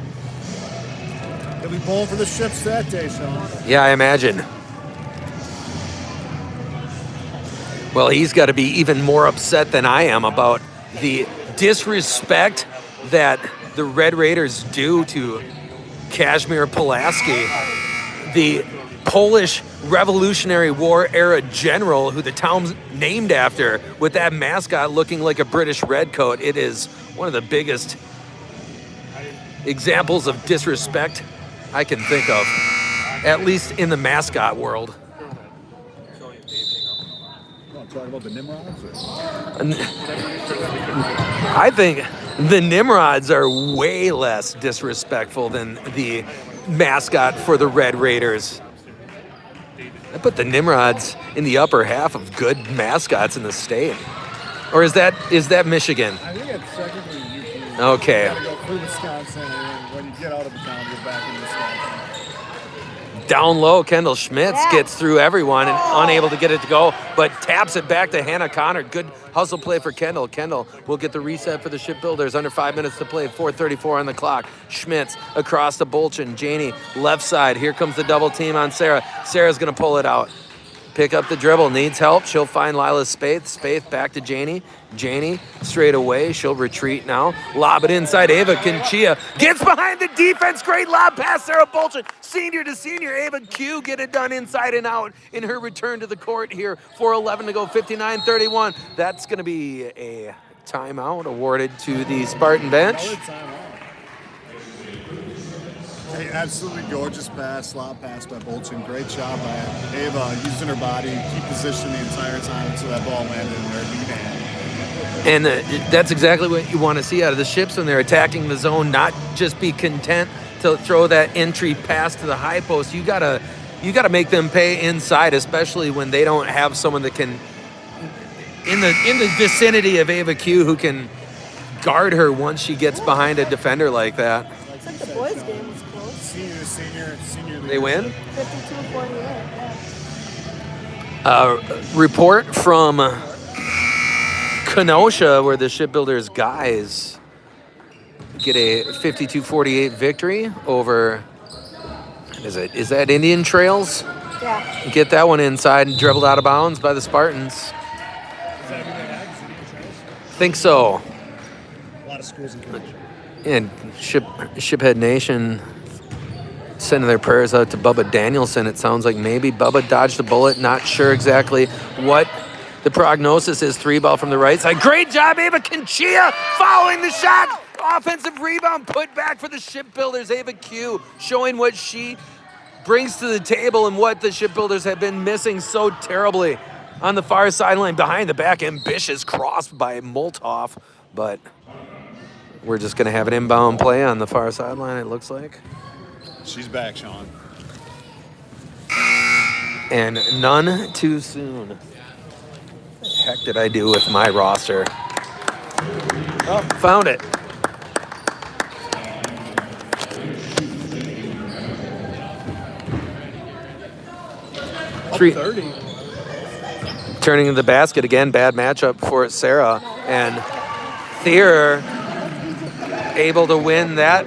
He'll be bowling for the Ships that day, Sean. Yeah, I imagine. Well, he's got to be even more upset than I am about the disrespect that the Red Raiders do to Kazimierz Pulaski, the Polish Revolutionary War era general who the town's named after, with that mascot looking like a British redcoat. It is one of the biggest examples of disrespect I can think of, at least in the mascot world. Talk about the Nimrods? I think the Nimrods are way less disrespectful than the mascot for the Red Raiders. I put the Nimrods in the upper half of good mascots in the state. Or is that Michigan? I think it's secondly UP. Okay. You gotta go through Wisconsin, and then when you get out of the town, you're back in Wisconsin. Down low, Kendall Schmitz gets through everyone and unable to get it to go, but taps it back to Hannah Connor. Good hustle play for Kendall. Kendall will get the reset for the Shipbuilders. Under 5 minutes to play, 4:34 on the clock. Schmitz across to Bolchin. Janie, left side. Here comes the double team on Sarah. Sarah's going to pull it out. Pick up the dribble, needs help. She'll find Lila Spaeth. Spaeth back to Janie. Janie straight away. She'll retreat now. Lob it inside. Ava Kinchia gets behind the defense. Great lob pass, Sarah Bolchin. Senior to senior. Ava Q get it done inside and out in her return to the court here. 4:11 to go, 59-31. That's going to be a timeout awarded to the Spartan bench. Hey, absolutely gorgeous pass, lob pass by Bolton. Great job by Ava using her body, keep position the entire time so that ball landed in her lead hand. And that's exactly what you want to see out of the Ships when they're attacking the zone, not just be content to throw that entry pass to the high post. You gotta make them pay inside, especially when they don't have someone that can, in the vicinity of Ava Q, who can guard her once she gets behind a defender like that. It's like the boys' game was close. Senior. They win? 52-48. Report from Kenosha, where the Shipbuilders guys get a 52-48 victory over, is that Indian Trails? Yeah. Get that one inside and dribbled out of bounds by the Spartans. Think so. A lot of schools in Kenosha. And Shiphead Nation sending their prayers out to Bubba Danielson. It sounds like maybe Bubba dodged a bullet. Not sure exactly what the prognosis is. 3-ball from the right side. Great job, Ava Kinchia, following the shot. Offensive rebound put back for the Shipbuilders. Ava Q showing what she brings to the table and what the Shipbuilders have been missing so terribly. On the far sideline, behind the back, ambitious cross by Molthoff, but we're just going to have an inbound play on the far sideline, it looks like. She's back, Sean. And none too soon. What the heck did I do with my roster? Oh, found it. Three. 30. Turning to the basket again, bad matchup for Sarah. And Thier able to win that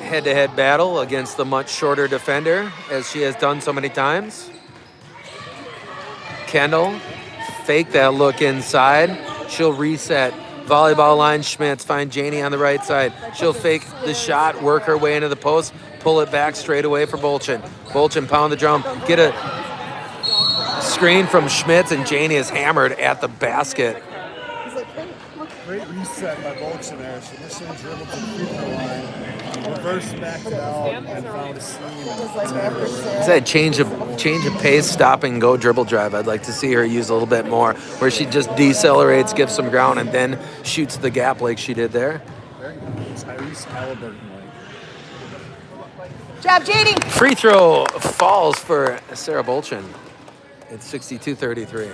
head-to-head battle against the much shorter defender, as she has done so many times. Kendall, fake that look inside. She'll reset. Volleyball line, Schmitz, find Janie on the right side. She'll fake the shot, work her way into the post, pull it back straight away for Bolchin. Bolchin pound the drum, get a screen from Schmitz, and Janie is hammered at the basket. He's like, hey, look. Great reset by Bolton there. She initially dribbled to the free throw line, reversed back it out, and found a seam. It was like after Is that change of pace, stop and go dribble drive? I'd like to see her use a little bit more, where she just decelerates, gives some ground, and then shoots the gap like she did there. Tyrese Halliburton like. Job, Janie. Free throw falls for Sarah Bolchin. It's 62-33.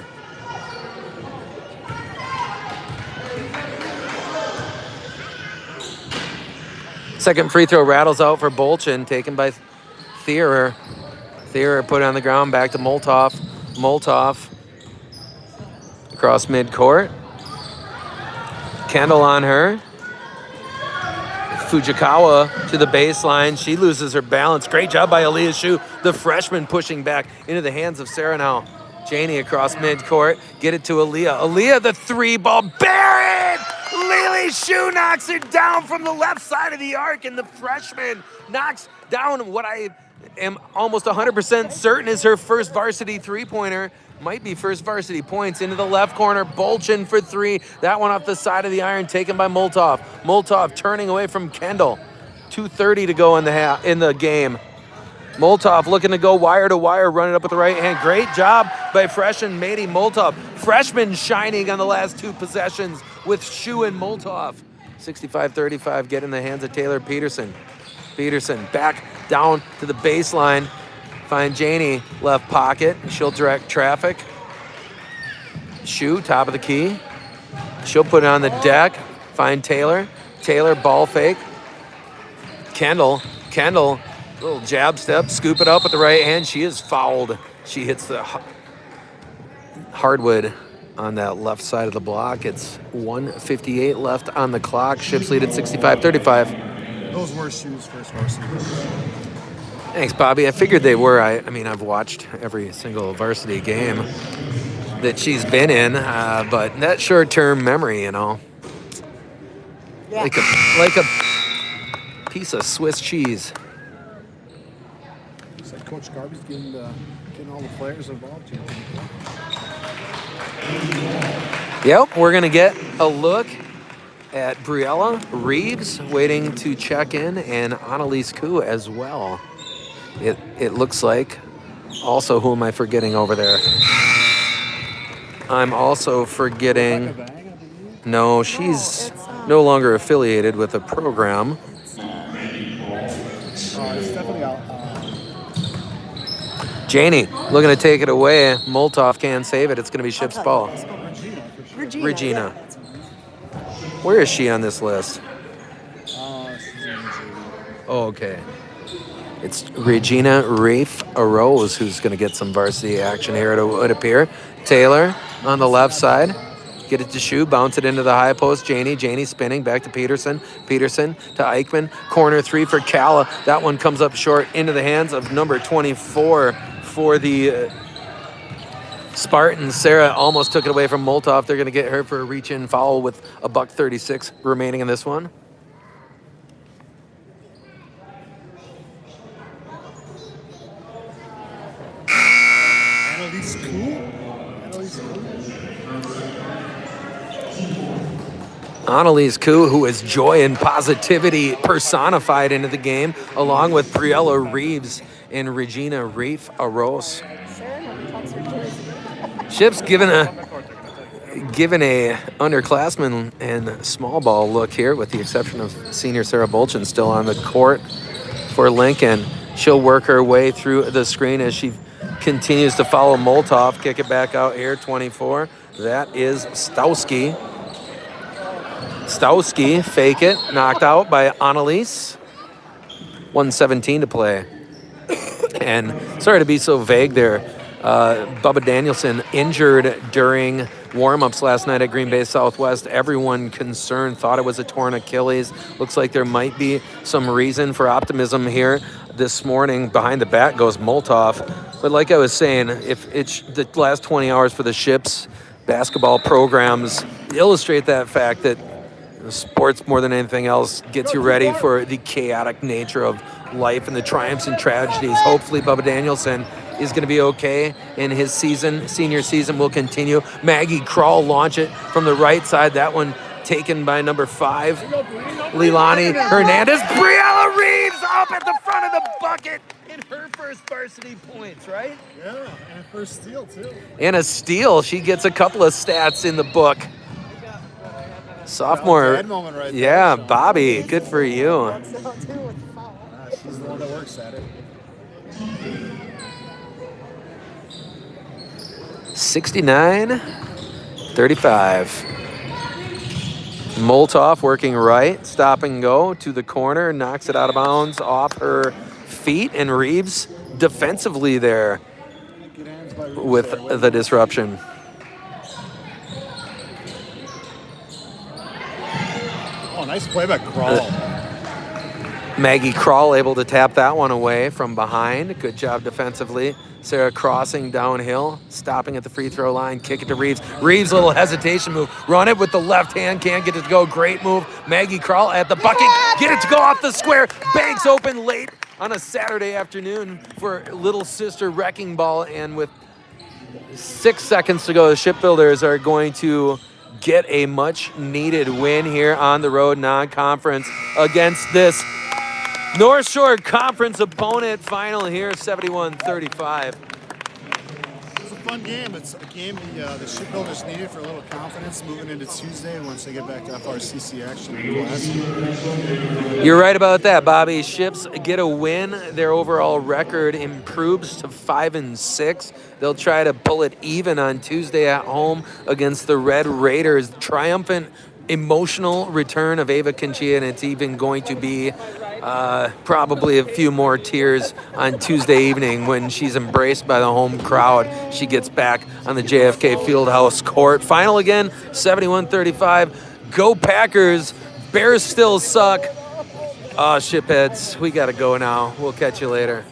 Second free throw rattles out for Bolchin, taken by Thierer. Thierer put it on the ground, back to Moltov. Moltov across midcourt. Kendall on her. Fujikawa to the baseline. She loses her balance. Great job by Aaliyah Shu, the freshman, pushing back into the hands of Sarah now. Janie across midcourt. Get it to Aaliyah. Aaliyah, the three ball. Barrett! Lily Shu knocks it down from the left side of the arc, and the freshman knocks down what I am almost 100% certain is her first varsity three-pointer. Might be first varsity points into the left corner. Bolchin for three. That one off the side of the iron, taken by Moltov. Moltov turning away from Kendall. 2:30 to go in the game. Moltov looking to go wire to wire, running up with the right hand. Great job by freshman Mady Moltov. Freshman shining on the last two possessions with Shu and Moltov. 65-35, get in the hands of Taylor Peterson. Peterson back down to the baseline. Find Janie, left pocket. She'll direct traffic. Shu, top of the key. She'll put it on the deck. Find Taylor. Taylor, ball fake. Kendall, little jab step, scoop it up with the right hand. She is fouled. She hits the hardwood on that left side of the block. It's 1:58 left on the clock. Ships lead at 65-35. Those were Shu's first varsity. Thanks, Bobby. I figured they were. I mean, I've watched every single varsity game that she's been in, but that short-term memory, you know, Yeah. like a piece of Swiss cheese. Looks like Coach Garvey's getting all the players involved here. Yep, we're gonna get a look at Briella Reeves waiting to check in, and Annalise Koo as well. It looks like. Also, who am I forgetting over there? I'm also forgetting. No, she's no longer affiliated with the program. It's definitely out. Janie looking to take it away. Moltov can't save it. It's going to be Ship's ball. Regina. Yeah. Where is she on this list? She's in Oh, okay. It's Regina Rafe Arose who's going to get some varsity action here, it would appear. Taylor on the left side. Get it to Shu, bounce it into the high post. Janie spinning back to Peterson. Peterson to Eichmann. Corner three for Calla. That one comes up short into the hands of number 24 for the Spartans. Sarah almost took it away from Moltov. They're going to get her for a reach-in foul with a $1:36 remaining in this one. Annalise Koo. Annalise Koo, who is joy and positivity personified into the game, along with Briella Reeves and Regina Reef Arose. Ship's given a underclassman and small ball look here, with the exception of senior Sarah Bolchin still on the court for Lincoln. She'll work her way through the screen as she continues to follow Moltov. Kick it back out here, 24. That is Stowski. Stowski, fake it, knocked out by Annalise. 1:17 to play. And sorry to be so vague there. Bubba Danielson injured during warm-ups last night at Green Bay Southwest. Everyone concerned thought it was a torn Achilles. Looks like there might be some reason for optimism here this morning. Behind the back goes Moltov. But like I was saying, if it's the last 20 hours for the Ships basketball programs illustrate that fact that sports, more than anything else, gets you ready for the chaotic nature of life and the triumphs and tragedies. Hopefully Bubba Danielson is going to be okay, and his senior season will continue. Maggie Crawl launch it from the right side. That one taken by number 5, Leilani Hernandez. Briella Reeves up at the front of the bucket in her first varsity points, right? Yeah, and a first steal, too. And a steal. She gets a couple of stats in the book. Sophomore. Dad moment right there, Yeah, Sean. Bobby, good for you. Walks out too with the foul. She's the one that works at it. 69-35. Moltoff working right, stop and go to the corner, knocks it out of bounds off her feet, and Reeves defensively there Good hands by Reeves with there. the disruption. Oh, nice play by Crawl. Maggie Kroll able to tap that one away from behind. Good job defensively. Sarah crossing downhill, stopping at the free throw line, kick it to Reeves. Reeves, little hesitation move. Run it with the left hand, can't get it to go. Great move. Maggie Kroll at the bucket. Get it to go off the square. Banks open late on a Saturday afternoon for little sister wrecking ball. And with 6 seconds to go, the Shipbuilders are going to get a much needed win here on the road non-conference against this North Shore Conference opponent. Final here, 71-35. It was a fun game. It's a game the Shipbuilders needed for a little confidence moving into Tuesday once they get back to FRCC action in class. You're right about that, Bobby. Ships get a win. Their overall record improves to 5-6. They'll try to pull it even on Tuesday at home against the Red Raiders. Triumphant, emotional return of Ava Conchia, and it's even going to be probably a few more tears on Tuesday evening when she's embraced by the home crowd. She gets back on the JFK Fieldhouse court. Final again, 71-35. Go Packers. Bears still suck. Shipheads, we got to go now. We'll catch you later.